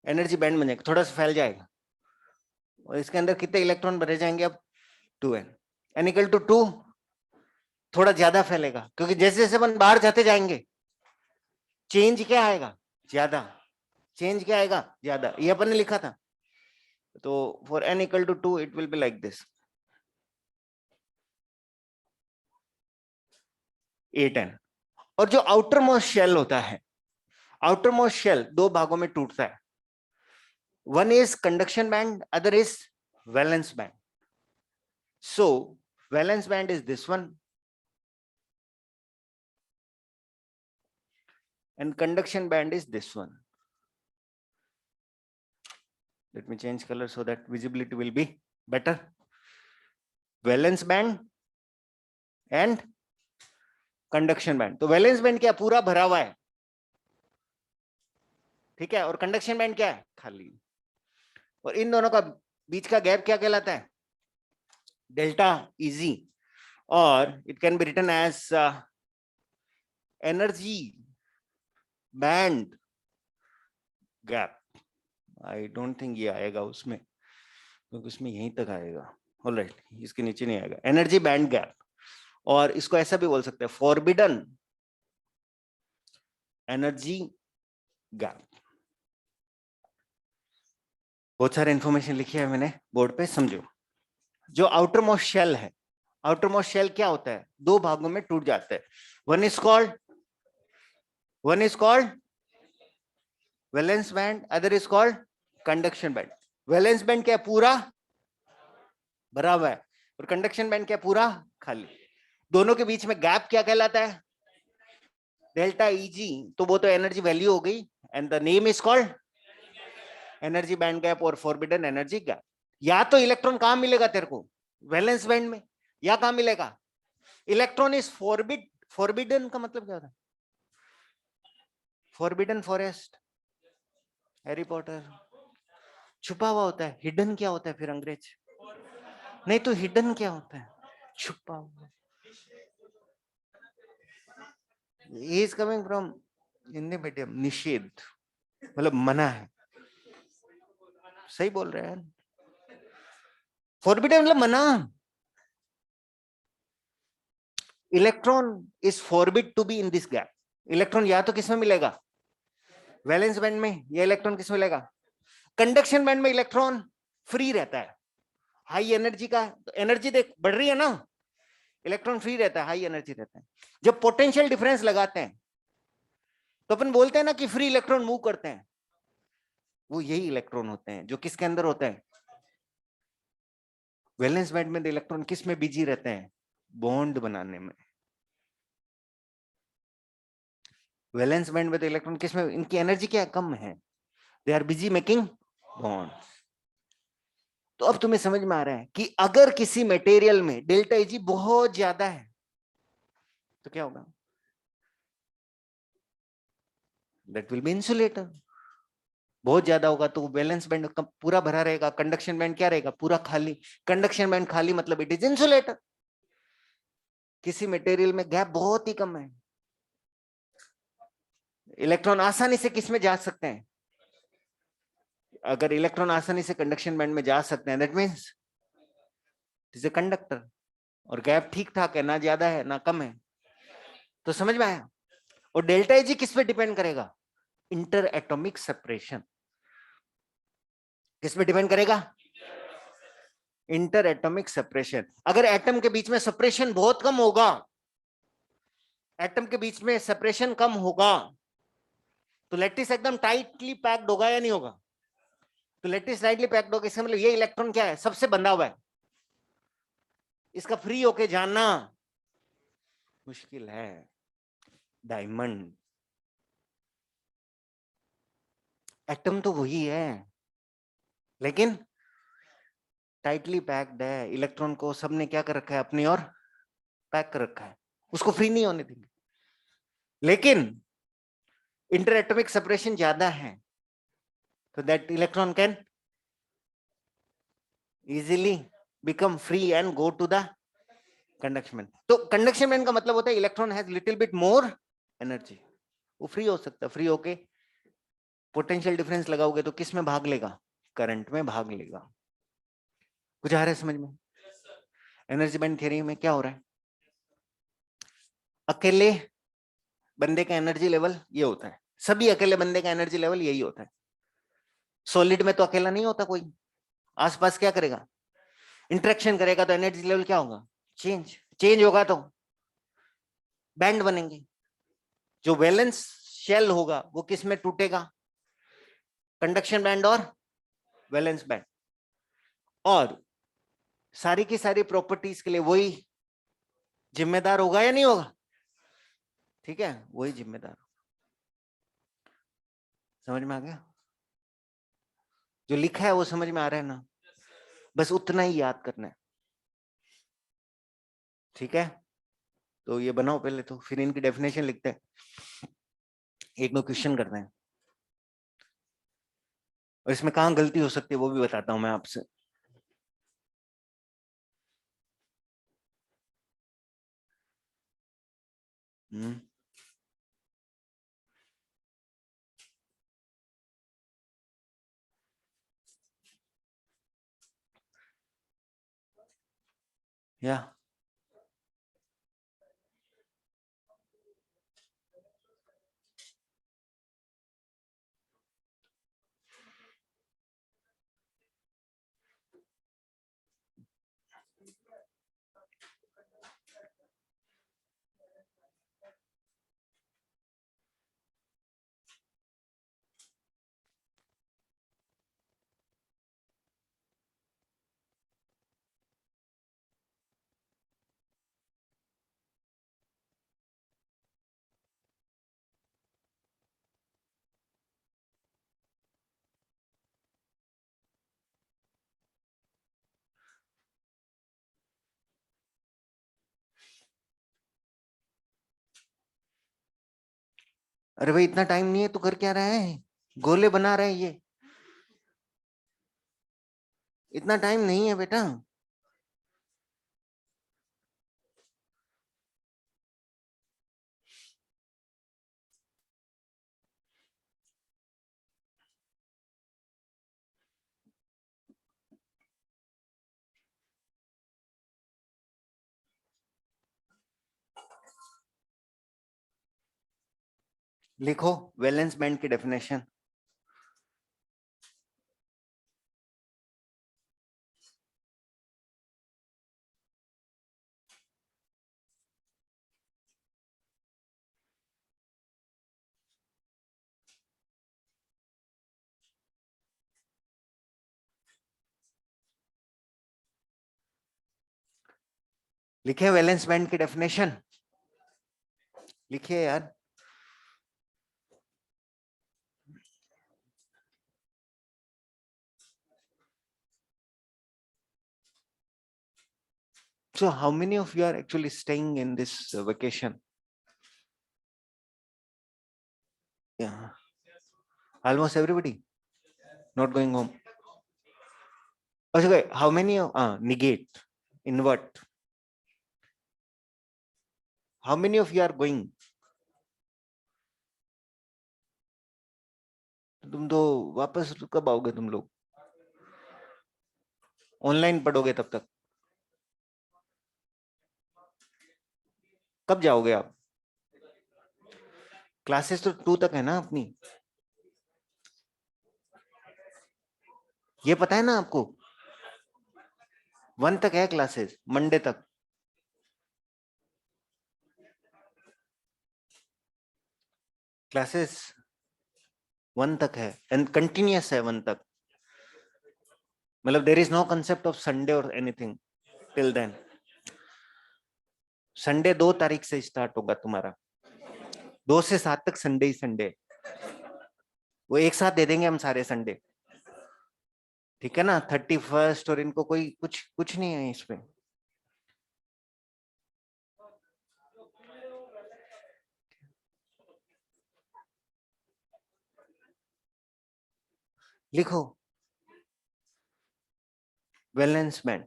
एनर्जी बैंड बनेगा, थोड़ा सा फैल जाएगा, और इसके अंदर कितने इलेक्ट्रॉन भरे जाएंगे? अब 2n। n इक्वल टू 2 थोड़ा ज्यादा फैलेगा, क्योंकि जैसे जैसे अपन बाहर जाते जाएंगे चेंज क्या आएगा? ज्यादा। चेंज क्या आएगा? ज्यादा। ये अपन ने लिखा था। तो for n equal to 2 it will be like this, 8n। और जो आउटर मोस्ट शेल होता है, आउटर मोस्ट शेल दो भागों में टूटता है। One is conduction band, other is valence band. So valence band is this one and conduction band is this one. Let me change color so that visibility will be better. Valence band and conduction band. तो वैलेंस बैंड क्या? पूरा भरा हुआ है, ठीक है, और कंडक्शन बैंड क्या है? खाली। और इन दोनों का बीच का गैप क्या कहलाता है? डेल्टा इजी, और it can be written as energy band gap, I don't think ये आएगा उसमें, क्योंकि उसमें यहीं तक आएगा। ऑलराइट, इसके नीचे नहीं आएगा। एनर्जी बैंड गैप, और इसको ऐसा भी बोल सकते हैं फॉरबिडन एनर्जी गैप। बहुत सारे इंफॉर्मेशन लिखी है मैंने बोर्ड पे, समझो। जो आउटर मोस्ट शेल है, आउटर मोस्ट शेल क्या होता है, दो भागों में टूट जाता है। One is called valence band, other is called conduction band. Valence band क्या है, पूरा भरा हुआ है, और कंडक्शन बैंड क्या है, पूरा खाली। दोनों के बीच में गैप क्या कहलाता है, डेल्टा ईजी। तो वो तो एनर्जी वैल्यू हो गई, and the name is called energy band gap और फॉरबिडन एनर्जी गैप। या तो इलेक्ट्रॉन कहां मिलेगा तेरे को, वैलेंस बैंड में, या कहां मिलेगा, इलेक्ट्रॉन इज फॉरबिडन का मतलब क्या होता है, फॉरबिडन फॉरेस्ट, हैरी पॉटर, छुपा हुआ होता है। हिडन क्या होता है फिर, अंग्रेज नहीं तो हिडन क्या होता है, छुपा हुआ। He is coming from Hindi medium, निषेध मतलब मना है, सही बोल रहे हैं। फॉरबिडन मतलब मना। Electron is forbid to be in this gap. Electron या तो किसमें मिलेगा, वैलेंस बैंड में, या इलेक्ट्रॉन किसमें मिलेगा, कंडक्शन बैंड में। इलेक्ट्रॉन फ्री रहता है, हाई एनर्जी का, तो एनर्जी देख बढ़ रही है ना, इलेक्ट्रॉन फ्री रहता है, हाई एनर्जी रहता है। जब पोटेंशियल डिफरेंस लगाते हैं तो अपन बोलते हैं ना कि फ्री इलेक्ट्रॉन मूव करते हैं, वो यही इलेक्ट्रॉन होते हैं जो किसके अंदर होते हैं, वैलेंस बैंड में। इलेक्ट्रॉन किस में बिजी रहते हैं, बॉन्ड बनाने में। वैलेंस बैंड में तो इलेक्ट्रॉन किस में, इनकी एनर्जी क्या कम है, they are busy making bond. तो अब तुम्हें समझ में आ रहा है कि अगर किसी मटेरियल में डेल्टा Eg बहुत ज्यादा है तो क्या होगा, दैट विल बी इंसुलेटर। बहुत ज्यादा होगा तो वैलेंस बैंड पूरा भरा रहेगा, कंडक्शन बैंड क्या रहेगा, पूरा खाली। कंडक्शन बैंड खाली मतलब इट इज इंसुलेटर। किसी मटेरियल में गैप बहुत ही कम है, इलेक्ट्रॉन आसानी से किस में जा सकते हैं, अगर इलेक्ट्रॉन आसानी से कंडक्शन बैंड में जा सकते हैं, that means it is a conductor. और गैप ठीक ठाक है, ना ज्यादा है ना कम है। तो समझ में आया। और डेल्टा Eg किस पे डिपेंड करेगा, इंटर एटॉमिक सेपरेशन। किस पे डिपेंड करेगा, इंटर एटॉमिक सेपरेशन। अगर एटम के बीच में सेपरेशन बहुत कम होगा, एटम के बीच में सेपरेशन कम होगा, तो लैटिस एकदम टाइटली पैक्ड होगा या नहीं होगा, तो लैटिस टाइटली पैक्ड होगा, इसका मतलब ये इलेक्ट्रॉन क्या है, सबसे बंधा हुआ है, इसका फ्री होके जाना मुश्किल है। डायमंड, एटम तो वही है लेकिन टाइटली पैक्ड है, इलेक्ट्रॉन को सबने क्या कर रखा है, अपनी ओर पैक कर रखा है, उसको फ्री नहीं होने देंगे। लेकिन इंटर एटॉमिक सेपरेशन ज्यादा है, तो that electron can easily become free and go to the conduction band. तो कंडक्शन बैंड का मतलब होता है electron has little bit more energy, वो फ्री हो सकता है, फ्री होके पोटेंशियल डिफरेंस लगाओगे तो किस में भाग लेगा, करंट में भाग लेगा। कुछ आ रहा है समझ में। एनर्जी बैंड थ्योरी में क्या हो रहा है, अकेले बंदे का एनर्जी लेवल ये होता है, सभी अकेले बंदे का एनर्जी लेवल यही होता है। सॉलिड में तो अकेला नहीं होता कोई, आसपास क्या करेगा, इंटरेक्शन करेगा, तो एनर्जी लेवल क्या होगा, चेंज चेंज होगा तो बैंड बनेंगे। जो वैलेंस शेल होगा वो किस में टूटेगा, कंडक्शन बैंड और वैलेंस बैंड। और सारी की सारी प्रॉपर्टीज के लिए वही जिम्मेदार होगा या नहीं होगा, ठीक है, वही जिम्मेदार। समझ में आ गया, जो लिखा है वो समझ में आ रहा है ना, बस उतना ही याद करना है, ठीक है। तो ये बनाओ पहले, तो फिर इनकी डेफिनेशन लिखते हैं, एक दो क्वेश्चन करते हैं, और इसमें कहाँ गलती हो सकती है वो भी बताता हूं मैं आपसे। हम्म Yeah. अरे भाई इतना टाइम नहीं है तो कर क्या रहा है? गोले बना रहा है ये, इतना टाइम नहीं है बेटा। लिखो वैलेंस बैंड की डेफिनेशन। लिखे वैलेंस बैंड की डेफिनेशन, लिखिए यार। So how many of you are actually staying in this vacation? Yeah, almost everybody not going home. Okay, how many negate, invert? How many of you are going? तुम तो वापस कब आओगे तुम लोग? ऑनलाइन पढ़ोगे तब तक? कब जाओगे आप? क्लासेस तो 2 तक है ना अपनी, ये पता है ना आपको? 1 तक है क्लासेस, मंडे तक। क्लासेस 1 तक है एंड कंटिन्यूअस है 1 तक। मतलब there is no concept of Sunday और एनीथिंग टिल देन। संडे 2 तारीख से स्टार्ट होगा तुम्हारा, 2 से 7 तक संडे ही संडे। वो एक साथ दे देंगे हम सारे संडे, ठीक है ना? 31st और इनको कोई कुछ कुछ नहीं है इसमें। लिखो valence band,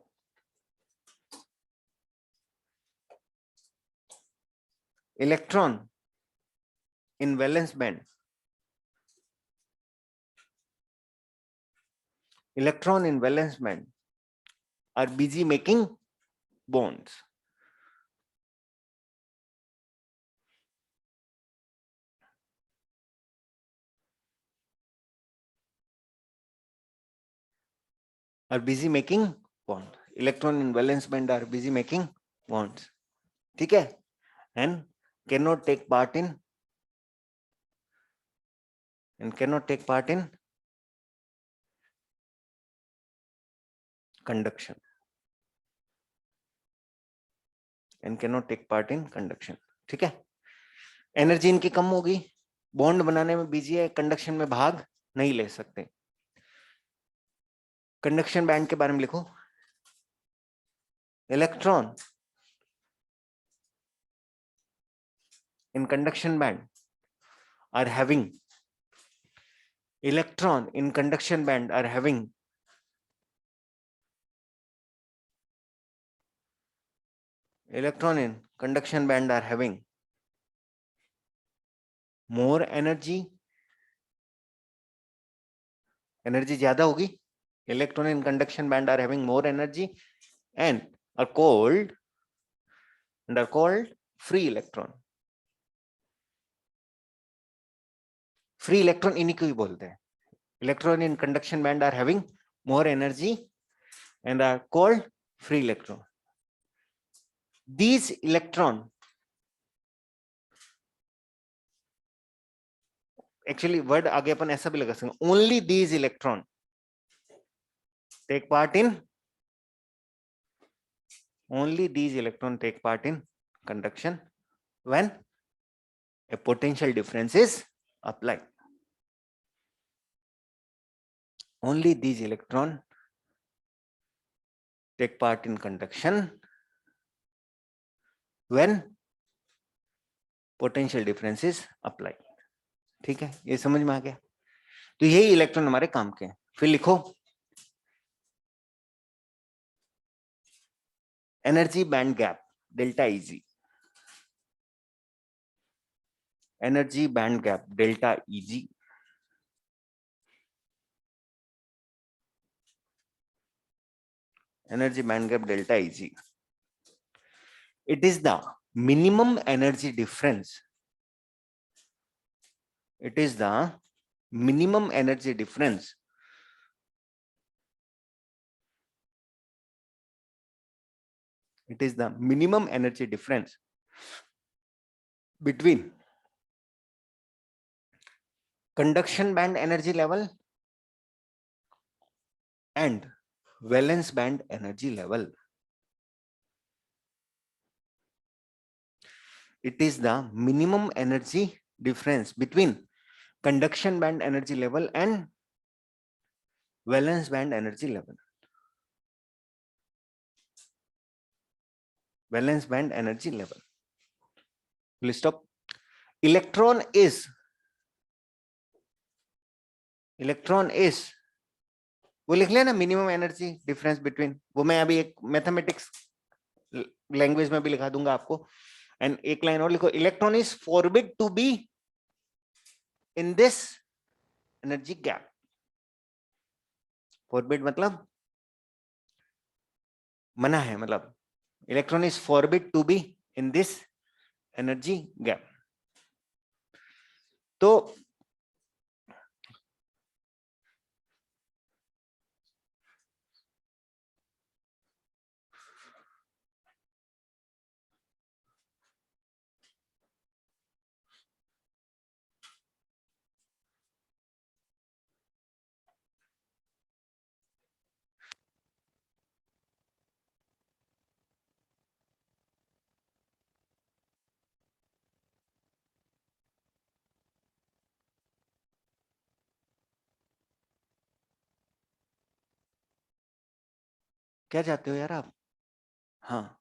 electron in valence band, electron in valence band are busy making bonds. Are busy making bond. Electron in valence band are busy making bonds. ठीक है? And cannot take part in conduction. And cannot take part in conduction. ठीक है? एनर्जी इनकी कम होगी, बॉन्ड बनाने में बिजी है, कंडक्शन में भाग नहीं ले सकते। कंडक्शन बैंड के बारे में लिखो, electron in conduction band are having electron in conduction band are having electron in conduction band are having more energy, energy ज्यादा होगी, electron in conduction band are having more energy and are called free electron. Free electron इन्हीं को ही बोलते हैं. Electron in conduction band are having more energy and are called free electron. These electron, actually word आगे अपन ऐसा भी लगा सकते हैं, only these electron take part in conduction when a potential difference is applied. Only these electron take part in conduction when potential difference is applied. ठीक है, ये समझ में आ गया. तो यही इलेक्ट्रॉन हमारे काम के हैं. फिर लिखो energy band gap delta Eg. Energy band gap delta Eg energy band gap delta Eg. It is the minimum energy difference. It is the minimum energy difference between conduction band energy level and valence band energy level. It is the minimum energy difference between conduction band energy level and valence band energy level. Valence band energy level. Please stop. Electron is वो लिख लेना मिनिमम एनर्जी डिफरेंस बिटवीन. वो मैं अभी एक मैथमेटिक्स लैंग्वेज में भी लिखा दूंगा आपको. एंड एक लाइन और लिखो, electron is forbid to be in this energy gap. Forbid मतलब मना है, मतलब electron is forbid to be in this energy gap. तो क्या चाहते हो यार आप? हाँ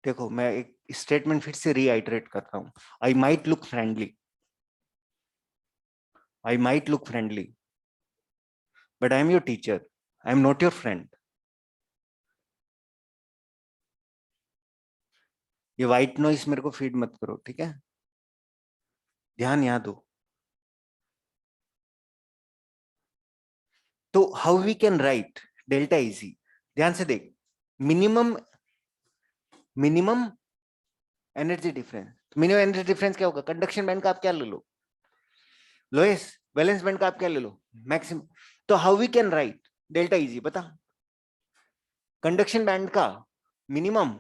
देखो, मैं एक स्टेटमेंट फिर से रीआइटरेट करता हूं. I might look friendly but I am your teacher, I am not your friend. ये व्हाइट नॉइस मेरे को फीड मत करो, ठीक है? ध्यान यहाँ दो. तो how we can write delta Eg. ध्यान से देख, minimum energy difference. Minimum energy difference क्या होगा? कंडक्शन बैंड का आप क्या ले लो? लोएस्ट. वैलेंस बैंड का आप क्या ले लो? मैक्सिमम. तो how we can write delta Eg? बता. कंडक्शन बैंड का मिनिमम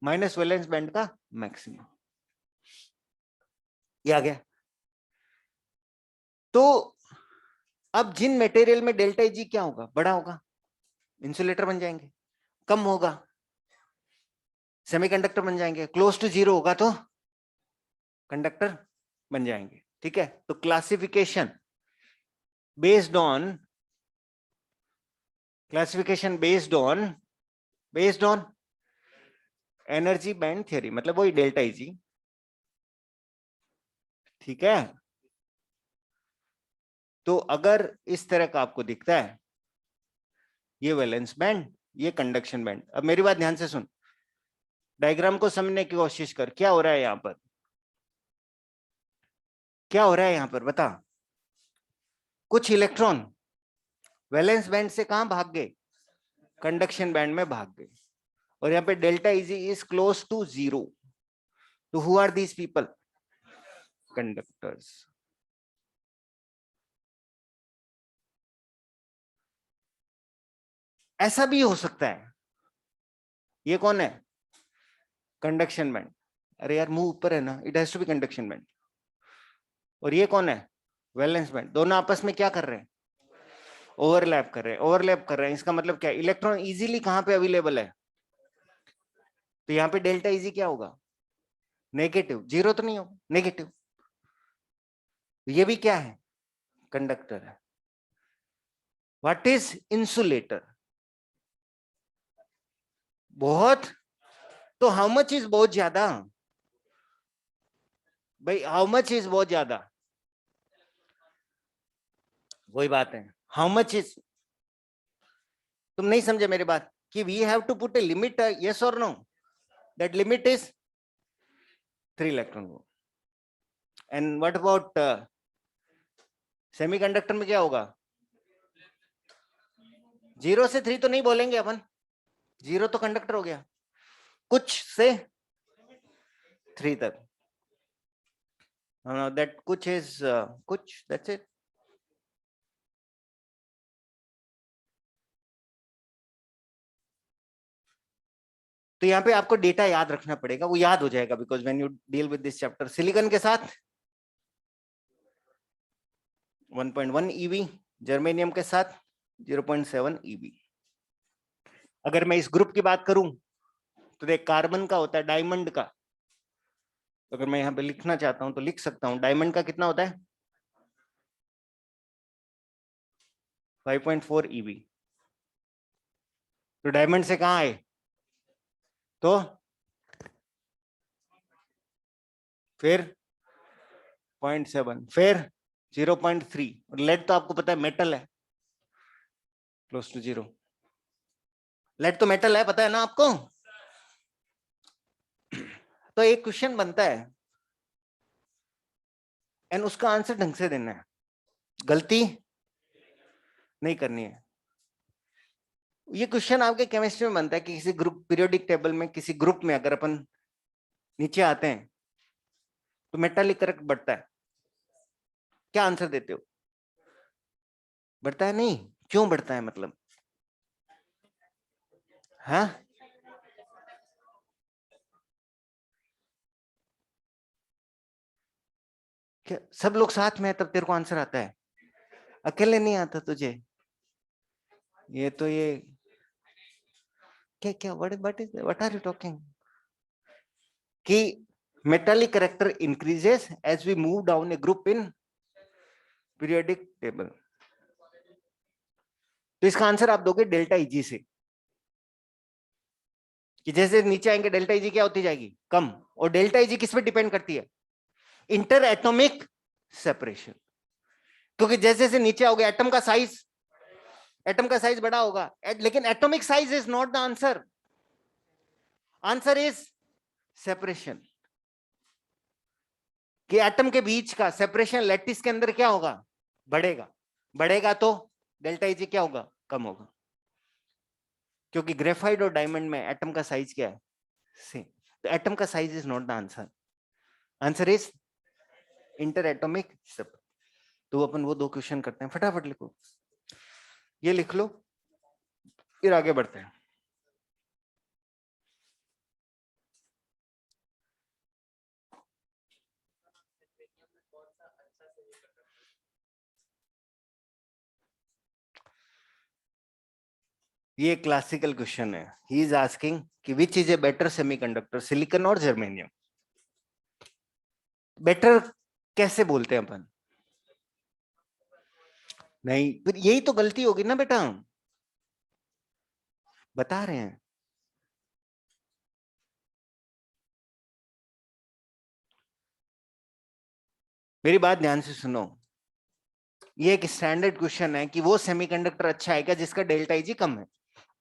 माइनस वैलेंस बैंड का मैक्सिमम. ये आ गया. तो अब जिन मटेरियल में डेल्टा Eg क्या होगा? बड़ा होगा, इंसुलेटर बन जाएंगे. कम होगा, सेमीकंडक्टर बन जाएंगे. क्लोज टू जीरो होगा तो कंडक्टर बन जाएंगे. ठीक है? तो classification based on energy band theory, मतलब वही डेल्टा Eg. ठीक है? तो अगर इस तरह का आपको दिखता है, ये वैलेंस बैंड, ये कंडक्शन बैंड. अब मेरी बात ध्यान से सुन, डायग्राम को समझने की कोशिश कर. क्या हो रहा है यहां पर? क्या हो रहा है यहां पर? बता. कुछ इलेक्ट्रॉन वैलेंस बैंड से कहां भाग गए? कंडक्शन बैंड में भाग गए. और यहाँ पे delta E g is close to 0. तो who are these people? Conductors. ऐसा भी हो सकता है. ये कौन है? Conduction band. अरे यार मुंह ऊपर है ना, it has to be conduction band. और ये कौन है? Valence band. दोनों आपस में क्या कर रहे हैं? ओवरलैप कर रहे हैं. ओवरलैप कर रहे हैं इसका मतलब क्या है? इलेक्ट्रॉन इजीली कहां पे अवेलेबल है? तो यहाँ पे डेल्टा इजी क्या होगा? नेगेटिव. 0 तो नहीं होगा, नेगेटिव. ये भी क्या है? कंडक्टर है. What is insulator? बहुत. तो हाउ मच इज बहुत ज्यादा? भाई हाउ मच इज बहुत ज्यादा? वही बात है, हाउ मच इज. तुम नहीं समझे मेरी बात कि we have to put a limit. Yes और no? That limit is 3 electron volt. And what about semiconductor में क्या होगा? 0 से 3 तो नहीं बोलेंगे अपन. 0 तो कंडक्टर हो गया, कुछ से 3 तक. दैट कुछ इज कुछ, दैट्स इट. तो यहाँ पे आपको डेटा याद रखना पड़ेगा, वो याद हो जाएगा because when you deal with this chapter. Silicon के साथ 1.1 EV, जर्मेनियम के साथ 0.7 EV. अगर मैं इस ग्रुप की बात करूं तो देख, कार्बन का होता है डायमंड का. तो अगर मैं यहाँ पे लिखना चाहता हूं तो लिख सकता हूं. डायमंड का कितना होता है? 5.4 EV. तो डायमंड से कहां आए? तो फिर 0.7, फिर 0.3. और लेड तो आपको पता है मेटल है, क्लोज टू 0. लेड तो मेटल है, पता है ना आपको? तो एक क्वेश्चन बनता है एंड उसका आंसर ढंग से देना है, गलती नहीं करनी है. ये क्वेश्चन आपके केमिस्ट्री में बनता है कि किसी ग्रुप पीरियोडिक टेबल में, किसी ग्रुप में अगर अपन नीचे आते हैं तो मेटालिक करंट बढ़ता है. क्या आंसर देते हो? बढ़ता है? नहीं. क्यों बढ़ता है मतलब? हाँ, क्या सब लोग साथ में है तब तेरे को आंसर आता है? अकेले नहीं आता तुझे? ये तो ये क्या क्या व्हाट आर यू टॉकिंग? कि metallic character increases as we move down a group in periodic table. तो इसका आंसर आप दोगे डेल्टा इजी से, कि जैसे नीचे आएंगे डेल्टा इजी क्या होती जाएगी? कम. और डेल्टा इजी किस पे डिपेंड करती है? Inter atomic separation. क्योंकि जैसे जैसे नीचे आओगे एटम का साइज बड़ा होगा. लेकिन atomic size is not the answer. Answer is separation. कि एटम के बीच का सेपरेशन लैटिस के अंदर क्या होगा? बढ़ेगा. बढ़ेगा तो डेल्टा इजी क्या होगा? कम होगा. क्योंकि ग्रेफाइट और डायमंड में एटम का साइज क्या है? सेम. तो एटम का size is not the answer. Answer is inter atomic separation. तो अपन वो 2 क्वेश्चन करते हैं, फटाफट लिखो. ये लिख लो, फिर आगे बढ़ते हैं. ये क्लासिकल क्वेश्चन है. ही इज आस्किंग कि विच is a better semiconductor, silicon और जर्मेनियम? बेटर कैसे बोलते हैं अपन? नहीं, फिर यही तो गलती होगी ना बेटा. बता रहे हैं. मेरी बात ध्यान से सुनो. ये एक स्टैंडर्ड क्वेश्चन है कि वो सेमीकंडक्टर अच्छा है क्या जिसका डेल्टा इजी कम है.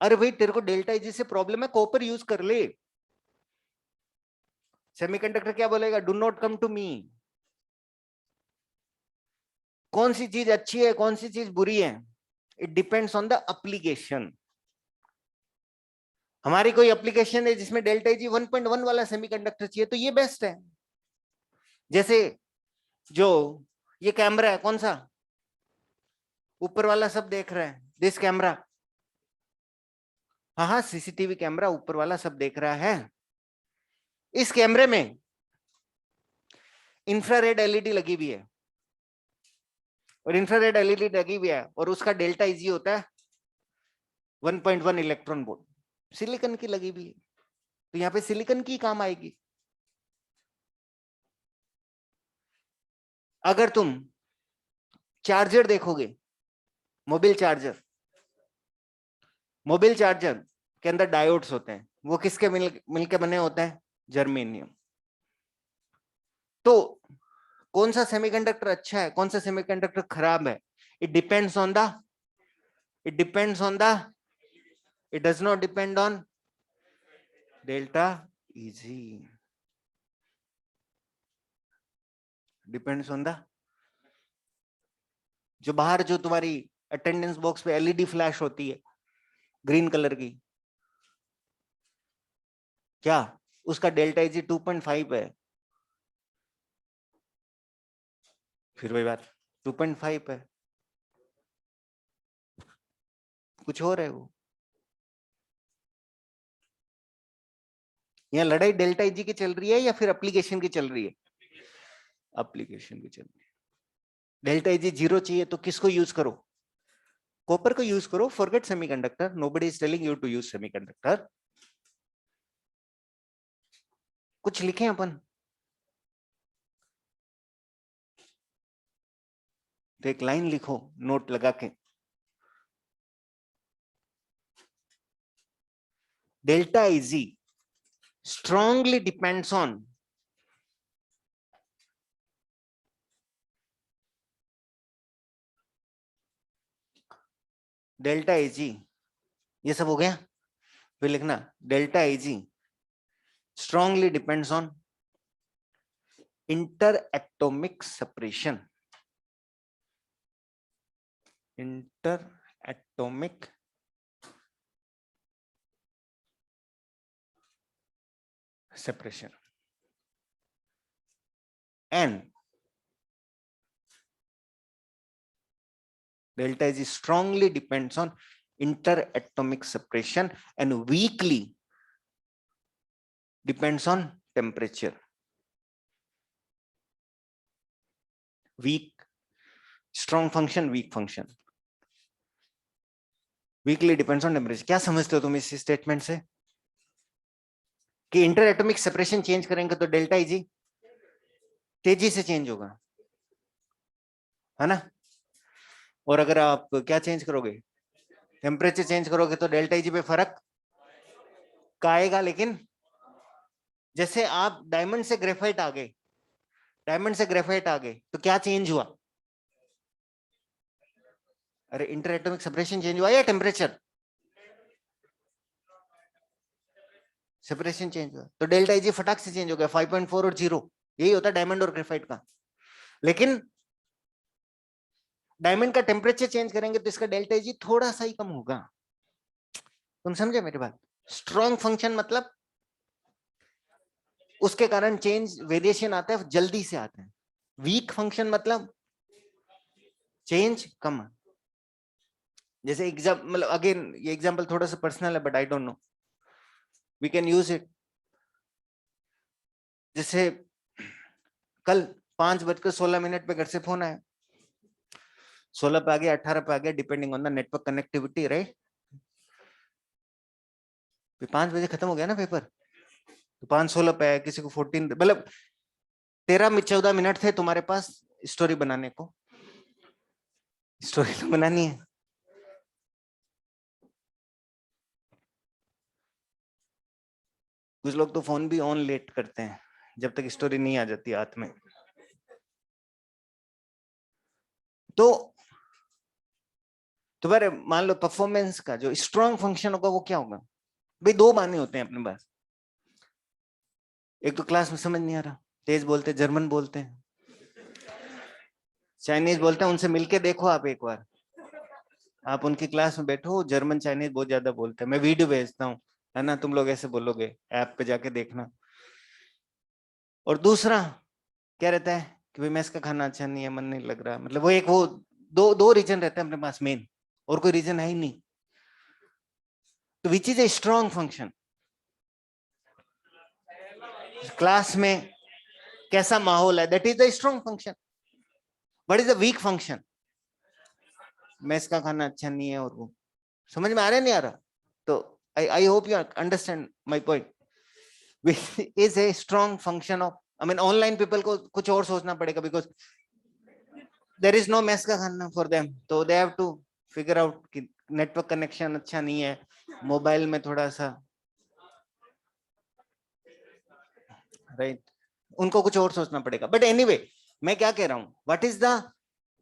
अरे भाई तेरे को डेल्टा इजी से प्रॉब्लम है, कॉपर यूज कर ले. सेमीकंडक्टर क्या बोलेगा? Do not come to me. कौन सी चीज अच्छी है, कौन सी चीज बुरी है? It depends on the application. हमारी कोई एप्लीकेशन है जिसमें डेल्टा जी 1.1 वाला सेमीकंडक्टर चाहिए तो ये बेस्ट है। जैसे जो ये कैमरा है, कौन सा ऊपर वाला सब देख रहे हैं, दिस कैमरा, हाँ हाँ सीसीटीवी कैमरा ऊपर वाला सब देख रहा है। इस कैमरे में इंफ्रारेड एलईडी लगी हुई है, और इंफ्रारेड एलईडी लगी हुई है और उसका डेल्टा इजी होता है 1.1 इलेक्ट्रॉन वोल्ट, सिलिकॉन की लगी हुई है, तो यहाँ पे सिलिकॉन की काम आएगी। अगर तुम चार्जर देखोगे, मोबाइल चार्जर, मोबाइल चार्जर के अंदर डायोड्स होते हैं, वो किसके मिलके बने होते हैं, जर्मेनियम। तो कौन सा सेमीकंडक्टर अच्छा है, कौन सा सेमीकंडक्टर खराब है, it depends on the, it depends on the, it does not depend on delta easy, depends on the, जो बाहर जो तुम्हारी अटेंडेंस बॉक्स पे एलईडी फ्लैश होती है ग्रीन कलर की, क्या उसका डेल्टा इजी 2.5 है, फिर वही बात 2.5 है, कुछ और है वो। यहाँ लड़ाई डेल्टा इजी की चल रही है या फिर एप्लीकेशन की चल रही है, एप्लीकेशन की चल रही है। डेल्टा इजी 0 चाहिए तो किसको यूज करो, कॉपर को यूज करो, forget semiconductor, nobody is telling you to use semiconductor. कुछ लिखें अपन, तो एक लाइन लिखो नोट लगा के, delta E G strongly depends on delta E G, ये सब हो गया, फिर लिखना delta E G strongly depends on interatomic separation, interatomic separation, and delta G strongly depends on interatomic separation and weakly depends on temperature. Weak, strong function, weak function. Weakly depends on temperature. क्या समझते हो तुम इस स्टेटमेंट से कि इंटर एटॉमिक सेपरेशन चेंज करेंगे तो डेल्टा इजी तेजी से चेंज होगा, है ना? और अगर आप क्या चेंज करोगे, टेम्परेचर चेंज करोगे तो डेल्टा इजी पे फर्क आएगा। लेकिन जैसे आप डायमंड से ग्रेफाइट आ गए, डायमंड से ग्रेफाइट आ गए तो क्या चेंज हुआ, अरे इंटर एटॉमिक सेपरेशन चेंज हुआ या टेम्परेचर, सेपरेशन चेंज हुआ, तो डेल्टा इजी फटाक से चेंज हो गया 5.4 और 0, यही होता है डायमंड और ग्रेफाइट का। लेकिन डायमंड का टेम्परेचर चेंज करेंगे तो इसका डेल्टा इजी थोड़ा सा ही कम होगा। तुम समझे मेरी बात? स्ट्रॉन्ग फंक्शन मतलब उसके कारण चेंज वेरिएशन आता है जल्दी से आता है, वीक फंक्शन मतलब चेंज कम। जैसे एग्जाम्पल, मतलब अगेन ये एग्जाम्पल थोड़ा सा पर्सनल है but I don't know, we can use it. जैसे कल 5:16 पे घर से फोन आया, 16 पे आ गया, 18 पे आ गया, depending on the network connectivity, right? 5 बजे खत्म हो गया ना पेपर, तो 5:16 पे आया, किसी को 14, मतलब 13-14 मिनट थे तुम्हारे पास स्टोरी बनाने को, स्टोरी तो बनानी है। कुछ लोग तो फोन भी ऑन लेट करते हैं जब तक स्टोरी नहीं आ जाती हाथ में। तो तुम्हारे मान लो परफॉर्मेंस का जो स्ट्रॉन्ग फंक्शन होगा वो क्या होगा भाई, दो माने होते हैं अपने पास। एक तो क्लास में समझ नहीं आ रहा, तेज बोलते, जर्मन बोलते हैं, चाइनीज बोलते हैं, उनसे मिलके देखो आप एक बार, आप उनकी क्लास में बैठो, जर्मन चाइनीज बहुत ज्यादा बोलते हैं, मैं वीडियो भेजता हूँ, है ना, तुम लोग ऐसे बोलोगे, ऐप पे जाके देखना। और दूसरा क्या रहता है कि भाई मैस का खाना अच्छा नहीं है, मन नहीं लग रहा, मतलब वो दो दो रीजन रहते हैं अपने पास मेन, और कोई रीजन है ही नहीं। तो which is a strong function? Class में कैसा माहौल है, that is the strong function. What is the weak function? Mess का खाना अच्छा नहीं है, और वो समझ में आ रहा है नहीं आ रहा? तो I hope you understand my point. Is a strong function of, I mean online people को कुछ और सोचना पड़ेगा, because there is no mess का खाना फॉर देम, तो they have to figure out कि नेटवर्क कनेक्शन अच्छा नहीं है, मोबाइल में थोड़ा सा, राइट, उनको कुछ और सोचना पड़ेगा। बट एनीवे, मैं क्या कह रहा हूं, what is the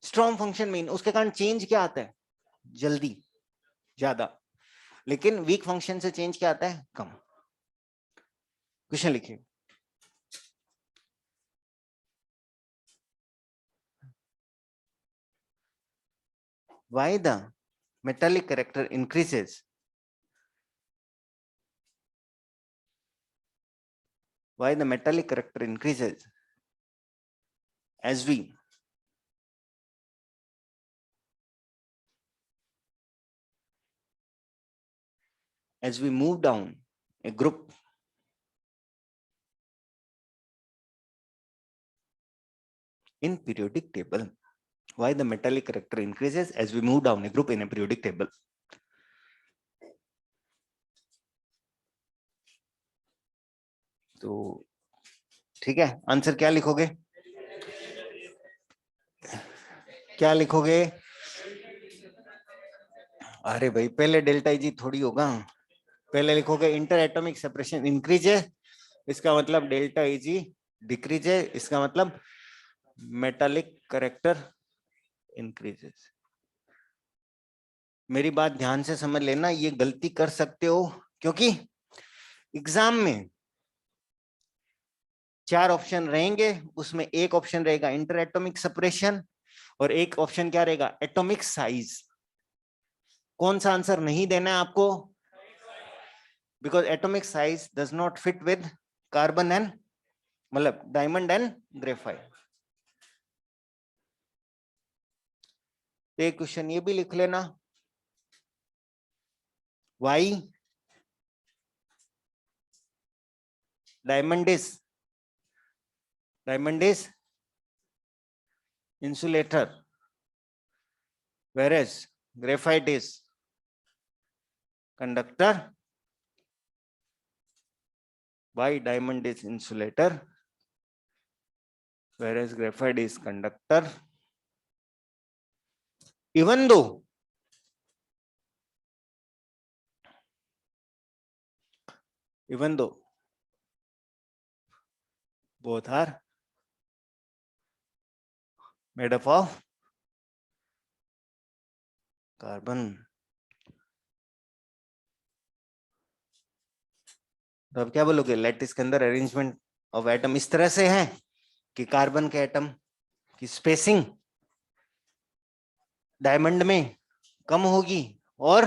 strong function mean? उसके कारण चेंज क्या आता है? जल्दी, ज्यादा। लेकिन वीक फंक्शन से चेंज क्या आता है? कम। क्वेश्चन लिखिए। Why the metallic character increases? Why the metallic character increases as we move down a group in periodic table? Why the metallic character increases as we move down a group in a periodic table? तो ठीक है, आंसर क्या लिखोगे? क्या लिखोगे? अरे भाई, पहले डेल्टा जी थोड़ी होगा, पहले लिखोगे इंटर एटॉमिक सेपरेशन इंक्रीज है, इसका मतलब डेल्टा जी डिक्रीज है, इसका मतलब मेटालिक करेक्टर इंक्रीजेस। मेरी बात ध्यान से समझ लेना, ये गलती कर सकते हो, क्योंकि एग्जाम में 4 ऑप्शन रहेंगे, उसमें एक ऑप्शन रहेगा इंटर एटॉमिक सेपरेशन, और एक ऑप्शन क्या रहेगा? Atomic size. कौन सा आंसर नहीं देना है आपको? Because atomic size does not fit with carbon and, मतलब डायमंड एंड ग्रेफाइट। एक क्वेश्चन ये भी लिख लेना, why diamond is insulator, whereas graphite is conductor. Why diamond is insulator whereas graphite is conductor? Even though both are made up of carbon. तो अब क्या बोलोगे? लैटिस के अंदर अरेंजमेंट ऑफ एटम इस तरह से है कि कार्बन के एटम की स्पेसिंग डायमंड में कम होगी और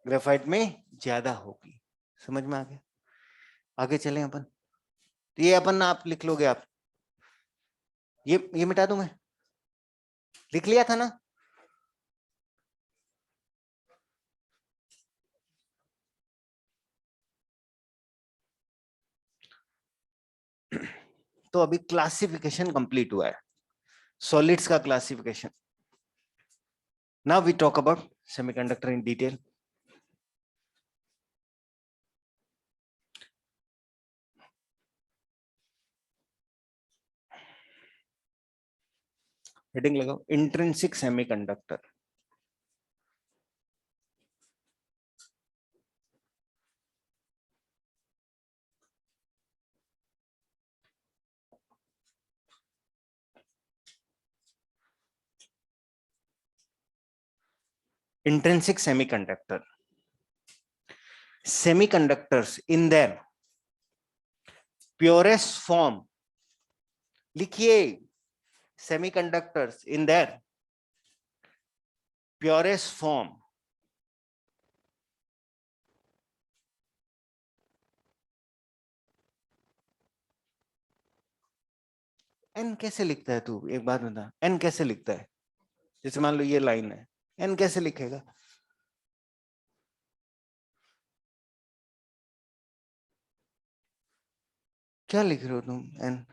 ग्रेफाइट में ज्यादा होगी। समझ में आ गया? आगे चलें अपन। तो ये अपन आप लिख लोगे, आप ये मिटा दूं मैं? लिख लिया था ना? तो अभी क्लासिफिकेशन कंप्लीट हुआ है, सॉलिड्स का classification. Now we talk about semiconductor in detail. Heading लगाओ, intrinsic semiconductor. Intrinsic semiconductor. Semiconductors in their purest form. लिखिए, semiconductors in their purest form N कैसे लिखता है तू, एक बात बता, एन कैसे लिखता है? जैसे मान लो ये लाइन है, एन कैसे लिखेगा? क्या लिख रहे हो तुम? एन,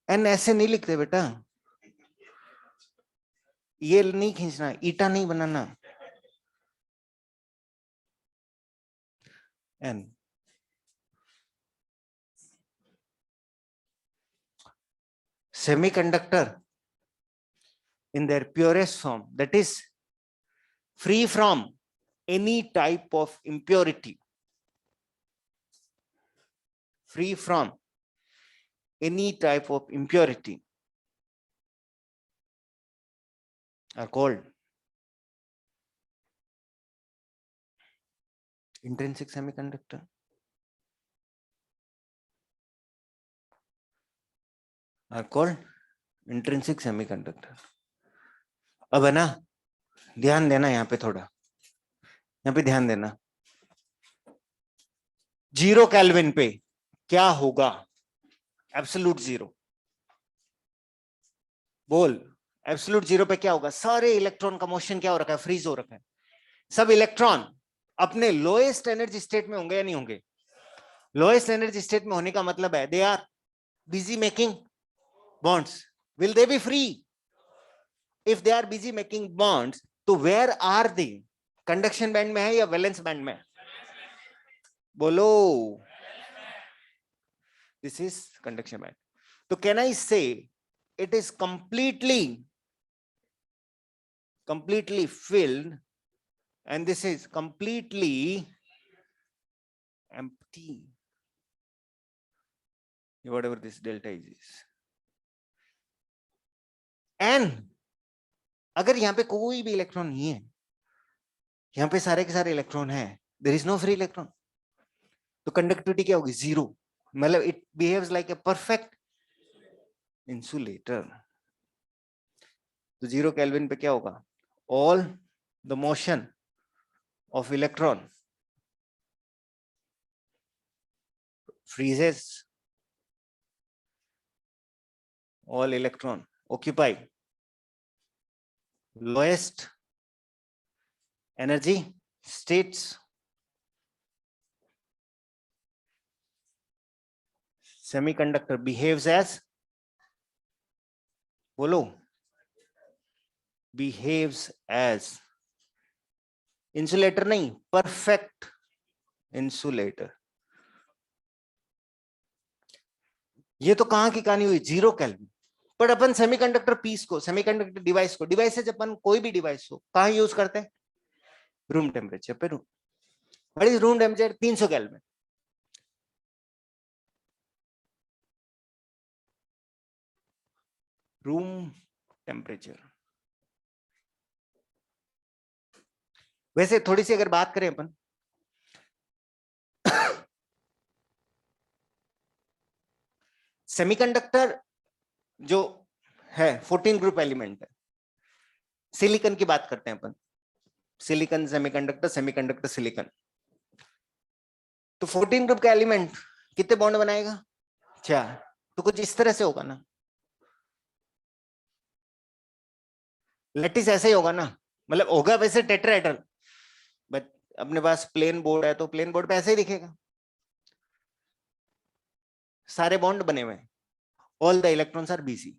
एन ऐसे नहीं लिखते बेटा, ये नहीं खींचना, ईटा नहीं बनाना। N, semiconductor in their purest form, that is free from any type of impurity, free from any type of impurity, are called intrinsic semiconductor, are called intrinsic semiconductor. अब है ना, ध्यान देना यहाँ पे, थोड़ा यहाँ पे ध्यान देना। 0 केल्विन पे क्या होगा? Absolute zero. बोल, एब्सोल्यूट जीरो पे क्या होगा? सारे इलेक्ट्रॉन का मोशन क्या हो रखा है? फ्रीज हो रखा है। सब इलेक्ट्रॉन अपने लोएस्ट एनर्जी स्टेट में होंगे या नहीं होंगे? लोएस्ट एनर्जी स्टेट में होने का मतलब है they are busy making bonds. Will they be free? If they are busy making bonds, तो where are they? Conduction band में है या वैलेंस बैंड में? बोलो, दिस इज कंडक्शन बैंड। तो can I say it is completely filled and this is completely empty, whatever this delta is. And अगर यहाँ पे कोई भी इलेक्ट्रॉन नहीं है, यहाँ पे सारे के सारे इलेक्ट्रॉन है, there is no free electron, तो कंडक्टिविटी क्या होगी? जीरो। मतलब it behaves like a perfect insulator. तो 0 केल्विन पे क्या होगा? All the motion of electron freezes, all electron occupy lowest energy states, semiconductor behaves as, बोलो, behaves as insulator, नहीं, perfect insulator. ये तो कहां की कहानी हुई? 0 केल्विन। पर अपन सेमीकंडक्टर पीस को, सेमीकंडक्टर डिवाइस को, डिवाइसेज अपन कोई भी डिवाइस हो कहां यूज करते हैं? रूम टेम्परेचर पे। What is room temperature? 300 kelvin. Room temperature. वैसे थोड़ी सी अगर बात करें अपन, सेमीकंडक्टर जो है 14 ग्रुप एलिमेंट है। सिलिकॉन की बात करते हैं अपन, सिलिकॉन सेमीकंडक्टर, सेमीकंडक्टर सिलिकॉन। तो 14 ग्रुप का एलिमेंट कितने बॉन्ड बनाएगा? 4। तो कुछ इस तरह से होगा ना, लैटिस ऐसे ही होगा ना, मतलब होगा वैसे टेट्राहेड्रल, बट अपने पास प्लेन बोर्ड है तो प्लेन बोर्ड पे ऐसे ही दिखेगा, सारे बॉन्ड बने हुए हैं, all the electrons are busy.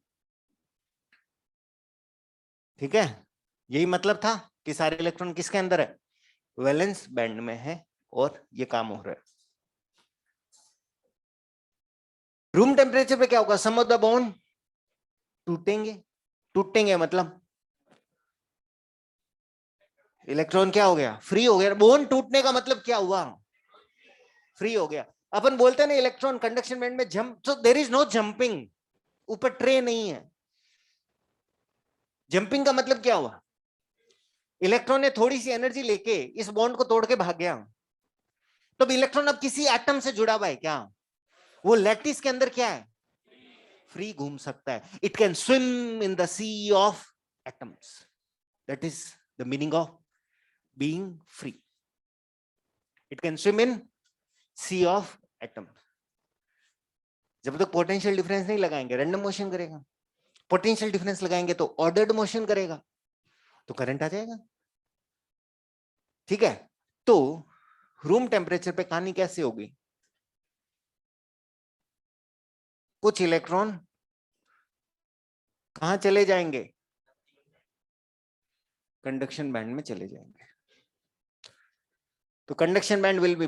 ठीक है, यही मतलब था कि सारे इलेक्ट्रॉन किसके अंदर है? वैलेंस बैंड में है, और ये काम हो रहा है। रूम टेम्परेचर पे क्या होगा? सम ऑफ द बॉन्ड टूटेंगे। टूटेंगे मतलब इलेक्ट्रॉन क्या हो गया? फ्री हो गया। बॉन्ड टूटने का मतलब क्या हुआ? फ्री हो गया। अपन बोलते हैं ना इलेक्ट्रॉन कंडक्शन बैंड में जंप, तो देयर इज नो जंपिंग, ऊपर ट्रे नहीं है। जंपिंग का मतलब क्या हुआ? इलेक्ट्रॉन ने थोड़ी सी एनर्जी लेके इस बॉन्ड को तोड़ के भाग गया। तो इलेक्ट्रॉन अब किसी एटम से जुड़ा हुआ है क्या? वो लैटिस के अंदर क्या है? फ्री घूम सकता है। It can swim in the sea of atoms. That is the meaning of being free. It can swim in sea of atoms. जब तक पोटेंशियल डिफरेंस नहीं लगाएंगे रैंडम मोशन करेगा, पोटेंशियल डिफरेंस लगाएंगे तो ऑर्डर्ड मोशन करेगा, तो करंट आ जाएगा। ठीक है, तो रूम टेम्परेचर पे कहानी कैसे होगी? कुछ इलेक्ट्रॉन कहां चले जाएंगे? कंडक्शन बैंड में चले जाएंगे। तो conduction band will be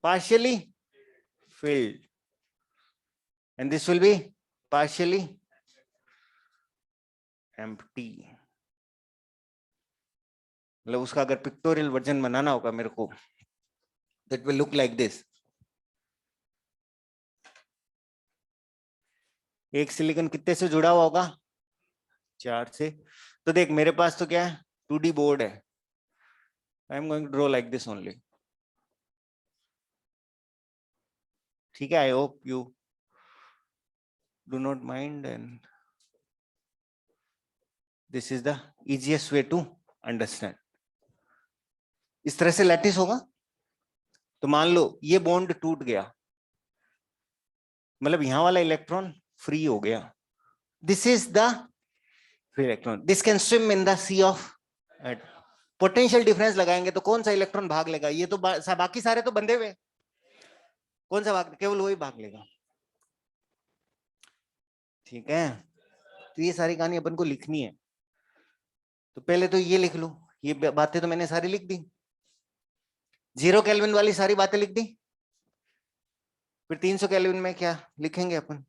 partially filled and this will be partially empty। मतलब उसका अगर पिक्टोरियल वर्जन बनाना होगा मेरे को, that will look like this। एक सिलिकॉन कितने से जुड़ा हुआ होगा? 4 से। तो देख मेरे पास तो क्या है, 2D बोर्ड है। I am going to draw like this only. ठीक है, I hope you do not mind and this is the easiest way to understand. इस तरह से लैटिस होगा। तो मान लो ये बॉन्ड टूट गया, मतलब यहां वाला इलेक्ट्रॉन फ्री हो गया। This is the free electron, this can swim in the sea of atom. Potential difference लगाएंगे तो कौन सा इलेक्ट्रॉन भाग लेगा? ये तो बाकी सारे तो बंधे हुए, कौन सा भाग? केवल वही भाग लेगा। ठीक है, तो ये सारी कहानी अपन को लिखनी है। तो पहले तो ये लिख लो, ये बातें तो मैंने सारी लिख दी। 0 केल्विन वाली सारी बातें लिख दी। फिर 300 केल्विन में क्या लिखेंगे अपन?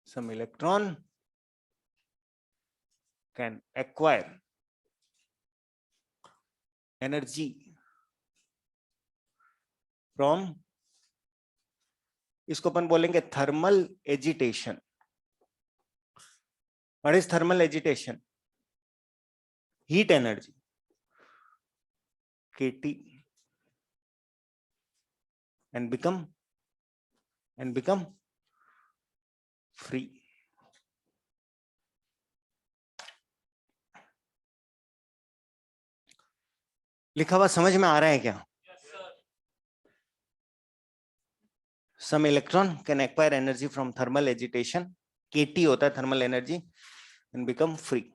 some electron can acquire energy from, इसको अपन बोलेंगे thermal agitation. What is thermal agitation? Heat energy, kT, and become free। लिखा हुआ समझ में आ रहा है क्या? Some electron can acquire energy from thermal agitation, kT होता है thermal energy, and become free।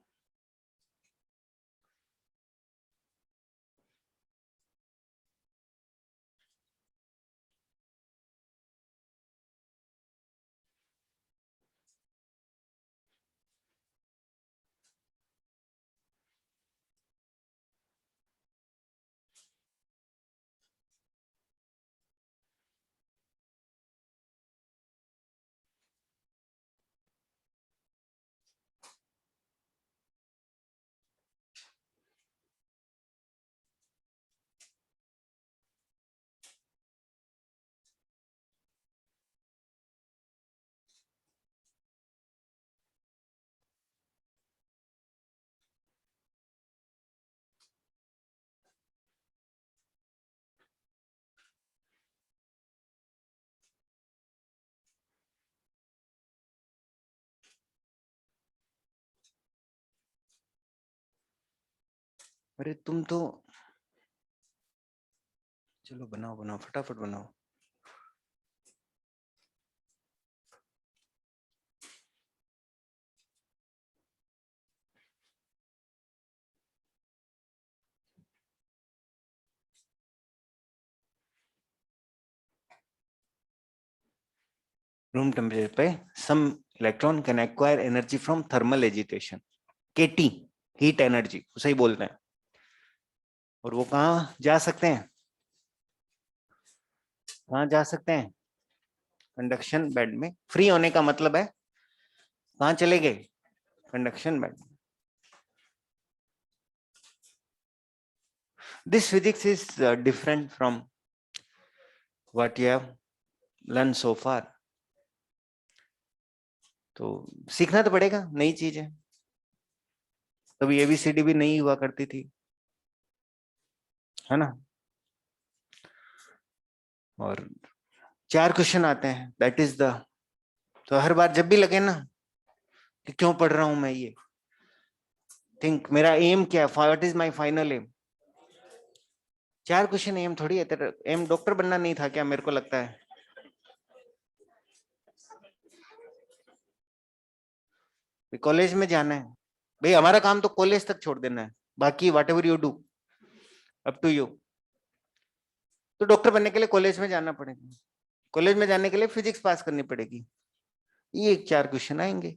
अरे तुम तो चलो बनाओ बनाओ फटाफट बनाओ। रूम टेम्परेचर पे some electron can acquire energy from thermal agitation, kT, heat energy उसे ही बोलते हैं। और वो कहाँ जा सकते हैं? कहाँ जा सकते हैं? कंडक्शन बैंड में। फ्री होने का मतलब है कहाँ चले गए? Conduction band. This physics is different from what you have learned so far। तो सीखना तो पड़ेगा, नई चीज है। कभी एबीसीडी भी नहीं हुआ करती थी, है ना? और 4 क्वेश्चन आते हैं, दैट इज द। तो हर बार जब भी लगे ना कि क्यों पढ़ रहा हूं मैं ये, थिंक मेरा एम क्या है, what is my final aim? 4 question aim थोड़ी है तेरा, एम डॉक्टर बनना नहीं था क्या? मेरे को लगता है कॉलेज में जाना है भाई, हमारा काम तो कॉलेज तक छोड़ देना है, बाकी whatever you do up to you. तो डॉक्टर बनने के लिए कॉलेज में जाना पड़ेगा, कॉलेज में जाने के लिए फिजिक्स पास करनी पड़ेगी, ये 4 क्वेश्चन आएंगे।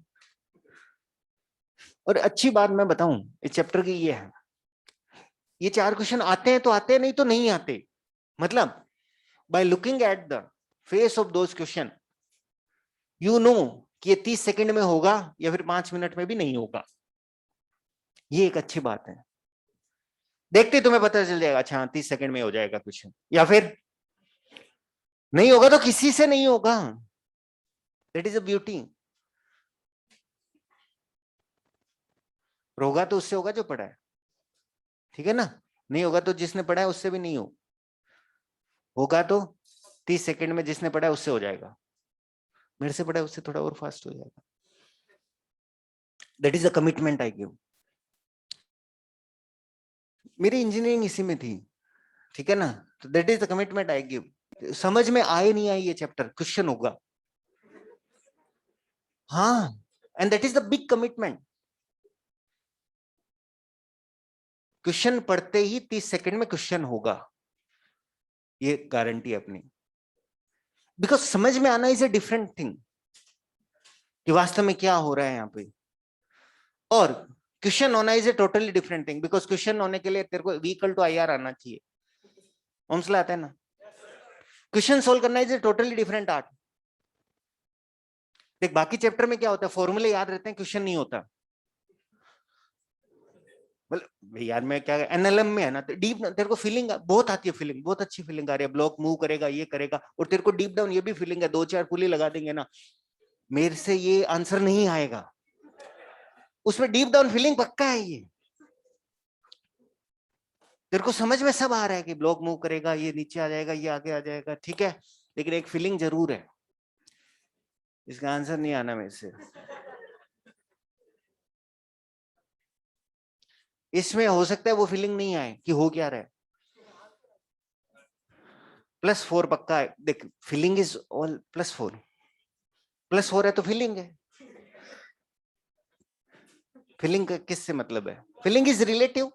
और अच्छी बात मैं बताऊं इस चैप्टर की ये है, ये 4 क्वेश्चन आते हैं तो आते हैं, नहीं तो नहीं आते। मतलब by looking at the face of those question you know कि ये 30 सेकंड में होगा या फिर 5 मिनट में भी नहीं होगा। ये एक अच्छी बात है, देखते तुम्हें पता चल जाएगा, अच्छा 30 सेकंड में हो जाएगा क्वेश्चन, या फिर नहीं होगा तो किसी से नहीं होगा। That is a beauty. होगा तो उससे होगा जो पढ़ा है, ठीक है ना? नहीं होगा तो जिसने पढ़ा है उससे भी नहीं होगा तो 30 सेकंड में जिसने पढ़ा है उससे हो जाएगा, मेरे से पढ़ा है उससे थोड़ा और फास्ट हो जाएगा। That is a commitment I give. मेरी इंजीनियरिंग इसी में थी, ठीक है ना? तो that is the commitment I give. समझ में आए नहीं आए ये चैप्टर, क्वेश्चन होगा, हाँ, and that is the big commitment. Question पढ़ते ही 30 सेकंड में क्वेश्चन होगा, ये गारंटी है अपनी। बिकॉज समझ में आना इज ए डिफरेंट थिंग कि वास्तव में क्या हो रहा है यहाँ पे, और क्वेश्चन होना is a totally different thing. Because question होने के लिए तेरे को V = IR आना चाहिए, ओम्सला आता है ना? क्वेश्चन सोल्व करना is a totally different art. देख बाकी चैप्टर में क्या होता है, फॉर्मूले याद रहते हैं, क्वेश्चन नहीं होता। मतलब यार मैं क्या, NLM में है ना, तो डीप तेरे को फीलिंग बहुत आती है, फीलिंग बहुत अच्छी फीलिंग आ रही है, ब्लॉक मूव करेगा, ये करेगा, और तेरे को डीप डाउन ये भी फीलिंग है, 2-4 पुली लगा देंगे ना, मेरे से ये आंसर नहीं आएगा, उसमें डीप डाउन फीलिंग पक्का है। ये तेरे को समझ में सब आ रहा है कि ब्लॉक मूव करेगा, ये नीचे आ जाएगा, ये आगे आ जाएगा, ठीक है, लेकिन एक फीलिंग जरूर है, इसका आंसर नहीं आना मेरे से। इसमें हो सकता है वो फीलिंग नहीं आए कि हो क्या रहा है। +4 पक्का है, देख फीलिंग इज ऑल +4, +4 है तो फीलिंग है। फीलिंग का किससे मतलब है? फीलिंग इज रिलेटिव,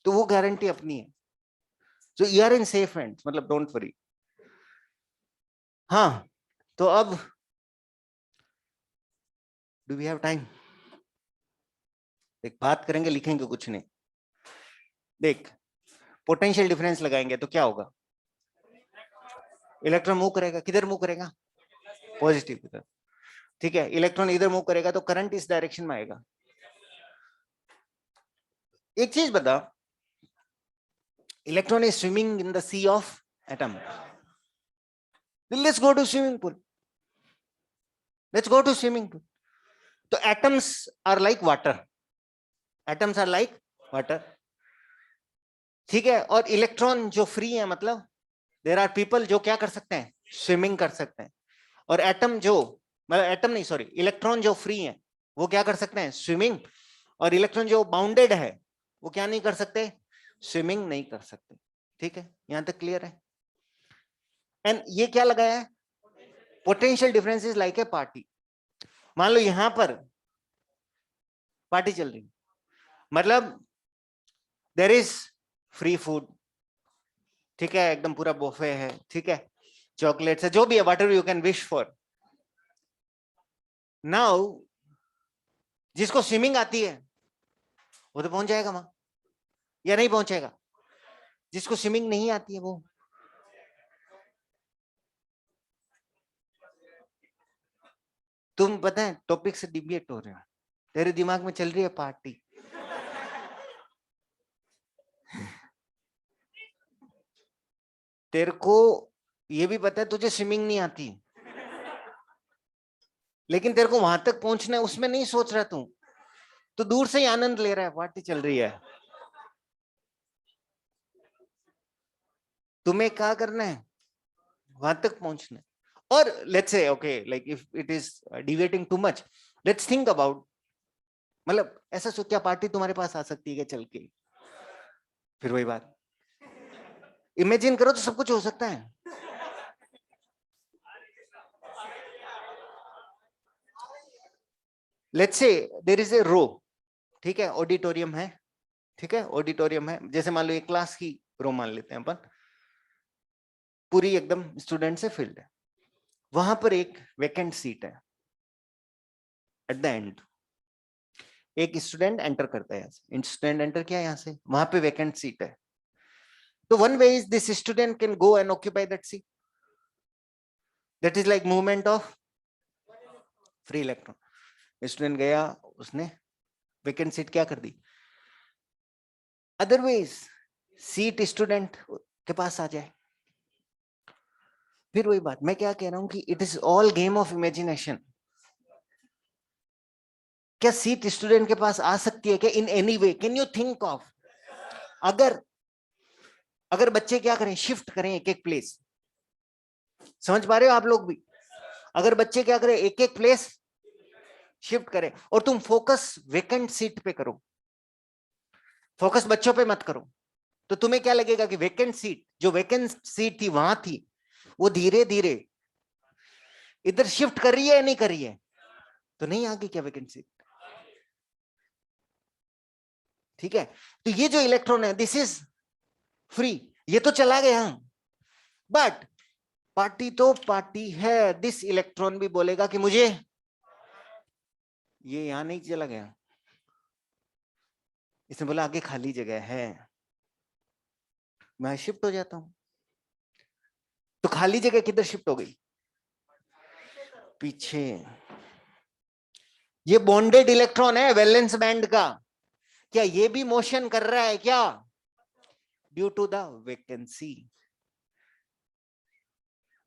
तो वो गारंटी अपनी है। So you are in safe hands, मतलब डोंट वरी। हाँ, तो अब डू वी हैव टाइम? देख बात करेंगे, लिखेंगे कुछ नहीं। देख पोटेंशियल डिफरेंस लगाएंगे तो क्या होगा, इलेक्ट्रॉन मूव करेगा, किधर मूव करेगा? पॉजिटिव की तरफ, ठीक है। इलेक्ट्रॉन इधर मूव करेगा तो करंट इस डायरेक्शन में आएगा। एक चीज बता, electron is swimming in the sea of atom, let's go to swimming pool, let's go to swimming pool. तो atoms are like water, atoms are like water, ठीक है। और इलेक्ट्रॉन जो फ्री है, मतलब देयर आर पीपल जो क्या कर सकते हैं, स्विमिंग कर सकते हैं। और एटम जो, मतलब एटम नहीं सॉरी, इलेक्ट्रॉन जो फ्री है वो क्या कर सकते हैं, स्विमिंग। और इलेक्ट्रॉन जो बाउंडेड है वो क्या नहीं कर सकते, स्विमिंग नहीं कर सकते, ठीक है। यहां तक क्लियर है? एंड ये क्या लगाया है, potential difference is like a party. मान लो यहां पर पार्टी चल रही, मतलब देयर इज फ्री फूड, ठीक है, एकदम पूरा बुफे है, ठीक है, चॉकलेट्स है, जो भी है, whatever you can wish for. Now जिसको स्विमिंग आती है वो तो पहुंच जाएगा वहां, या नहीं पहुंचेगा? जिसको स्विमिंग नहीं आती है वो, तुम पता है टॉपिक से डिविएट हो रहे हो, तेरे दिमाग में चल रही है पार्टी। तेरे को ये भी पता है तुझे स्विमिंग नहीं आती, लेकिन तेरे को वहां तक पहुंचना है, उसमें नहीं सोच रहा तू, तो दूर से ही आनंद ले रहा है, पार्टी चल रही है। तुम्हें क्या करना है, वहां तक पहुंचना है। और let's say okay, like if it is deviating too much, let's think about, मतलब ऐसा सोच, क्या पार्टी तुम्हारे पास आ सकती है चल के? फिर वही बात, इमेजिन करो तो सब कुछ हो सकता है। Let's say there is a रो, ठीक है, ऑडिटोरियम है, ठीक है, ऑडिटोरियम है, जैसे मान लो एक क्लास की रो मान लेते हैं अपन, पूरी एकदम स्टूडेंट से फिल्ड है, वहां पर एक वैकेंट सीट है। एट द एंड एक स्टूडेंट एंटर करता है, यहाँ से स्टूडेंट एंटर किया यहाँ से, वहां पे वैकेंट सीट है, तो one way is this student can go and occupy that seat, that is like movement of free electron. Student गया, उसने वैकेंट सीट क्या कर दी, अदरवाइज सीट स्टूडेंट के पास आ जाए। फिर वही बात मैं क्या कह रहा हूं कि it is all game of imagination. क्या सीट स्टूडेंट के पास आ सकती है क्या in any way? Can you think of, अगर अगर बच्चे क्या करें, शिफ्ट करें एक एक प्लेस, समझ पा रहे हो आप लोग भी? अगर बच्चे क्या करें, एक एक प्लेस शिफ्ट करें, और तुम फोकस वैकेंट सीट पे करो, फोकस बच्चों पे मत करो, तो तुम्हें क्या लगेगा कि वैकेंट सीट, जो वैकेंट सीट थी वहां थी, वो धीरे धीरे इधर शिफ्ट कर रही है या नहीं कर रही है? तो नहीं आ गई क्या वैकेंट सीट? ठीक है, तो ये जो इलेक्ट्रॉन है दिस इज फ्री, ये तो चला गया, बट पार्टी तो पार्टी है, दिस इलेक्ट्रॉन भी बोलेगा कि मुझे, ये यहां नहीं चला गया, इसने बोला आगे खाली जगह है, मैं शिफ्ट हो जाता हूं। तो खाली जगह किधर शिफ्ट हो गई? पीछे। ये बॉन्डेड इलेक्ट्रॉन है वैलेंस बैंड का, क्या ये भी मोशन कर रहा है क्या? Due to the vacancy.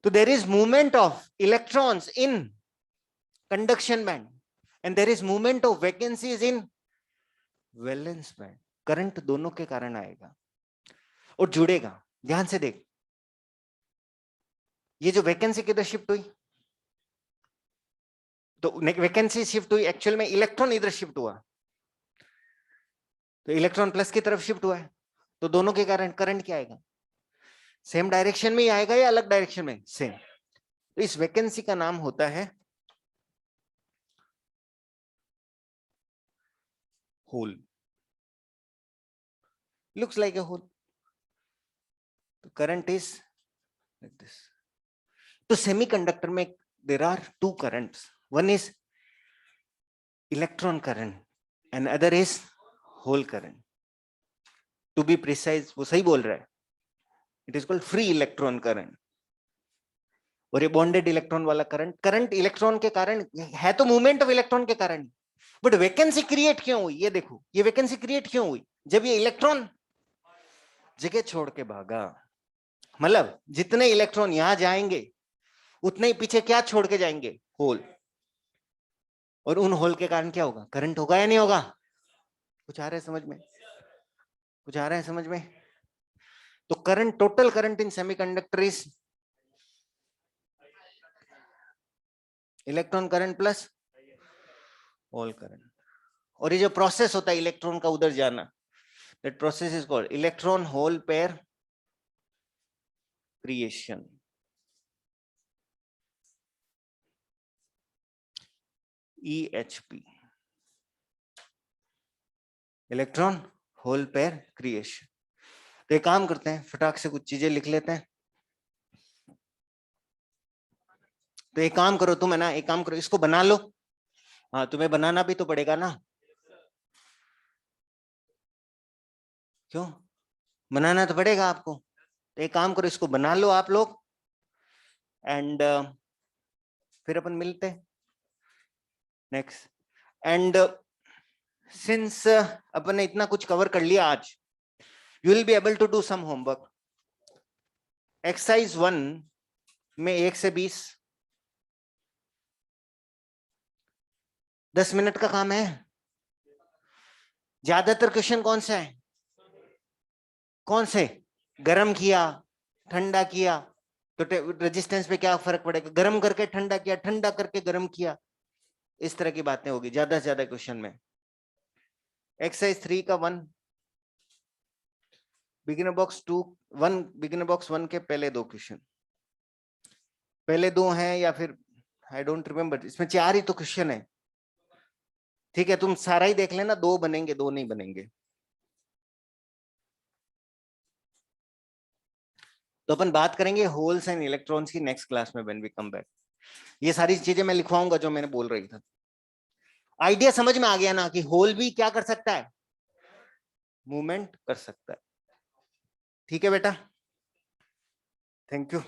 तो there is movement of electrons in conduction band and there is movement of vacancies in valence band. Current दोनों के कारण आएगा और जुड़ेगा। ध्यान से देख, ये जो वैकेंसी किधर शिफ्ट हुई, तो वैकेंसी शिफ्ट हुई, एक्चुअल में इलेक्ट्रॉन इधर शिफ्ट हुआ, तो इलेक्ट्रॉन प्लस की तरफ शिफ्ट हुआ है, तो दोनों के कारण करंट क्या आएगा? सेम डायरेक्शन में ही आएगा या अलग डायरेक्शन में? सेम। तो इस वैकेंसी का नाम होता है hole, looks like a hole, current is like this. तो सेमीकंडक्टर में there are two currents, one is electron current and other is hole current. To be precise, वो सही बोल रहा है, it is called free electron current. और ये बॉन्डेड इलेक्ट्रॉन वाला करंट, करंट इलेक्ट्रॉन के कारण है, तो मूवमेंट ऑफ इलेक्ट्रॉन के कारण, बट वैकेंसी क्रिएट क्यों हुई? ये देखो, ये वैकेंसी क्रिएट क्यों हुई? जब ये इलेक्ट्रॉन जगह छोड़ के भागा, मतलब जितने इलेक्ट्रॉन यहां जाएंगे उतने ही पीछे क्या छोड़ के जाएंगे? होल। और उन होल के कारण क्या होगा? करंट होगा या नहीं होगा? कुछ आ रहा है समझ में? कुछ आ रहा है समझ में? तो current, total current in semiconductor is electron current plus hole current. और ये जो प्रोसेस होता है इलेक्ट्रॉन का उधर जाना, that process is called electron hole pair creation, EHP, electron hole pair creation. तो एक काम करते हैं, फटाक से कुछ चीजें लिख लेते हैं। तो एक काम करो तुम, है ना, एक काम करो, इसको बना लो। हाँ, तुम्हें बनाना भी तो पड़ेगा ना, क्यों? बनाना तो पड़ेगा आपको। तो एक काम करो, इसको बना लो आप लोग, एंड फिर अपन मिलते हैं नेक्स्ट। एंड सिंस अपन ने इतना कुछ कवर कर लिया आज, you will be able to do some homework. Exercise 1 में 1 से 20 10 मिनट का काम है। ज्यादातर क्वेश्चन कौन से है? कौन से? गरम किया, ठंडा किया, तो रेजिस्टेंस पे क्या फर्क पड़ेगा? गरम करके ठंडा किया, ठंडा करके गरम किया, इस तरह की बातें होगी ज्यादा से ज्यादा क्वेश्चन में। एक्सरसाइज 3 का 1, बिगिनर बॉक्स 1, बिगिनर बॉक्स 1 के पहले 2 क्वेश्चन, पहले 2 हैं या फिर आई डोंट रिमेम्बर, इसमें 4 ही तो क्वेश्चन है। ठीक है, तुम सारा ही देख लेना, 2 बनेंगे, 2 नहीं बनेंगे। तो अपन बात करेंगे होल्स एंड इलेक्ट्रॉन्स की नेक्स्ट क्लास में व्हेन वी कम बैक। ये सारी चीजें मैं लिखवाऊंगा जो मैंने बोल रही था। आइडिया समझ में आ गया ना कि होल भी क्या कर सकता है, मूवमेंट कर सकता है। ठीक है बेटा, थैंक यू।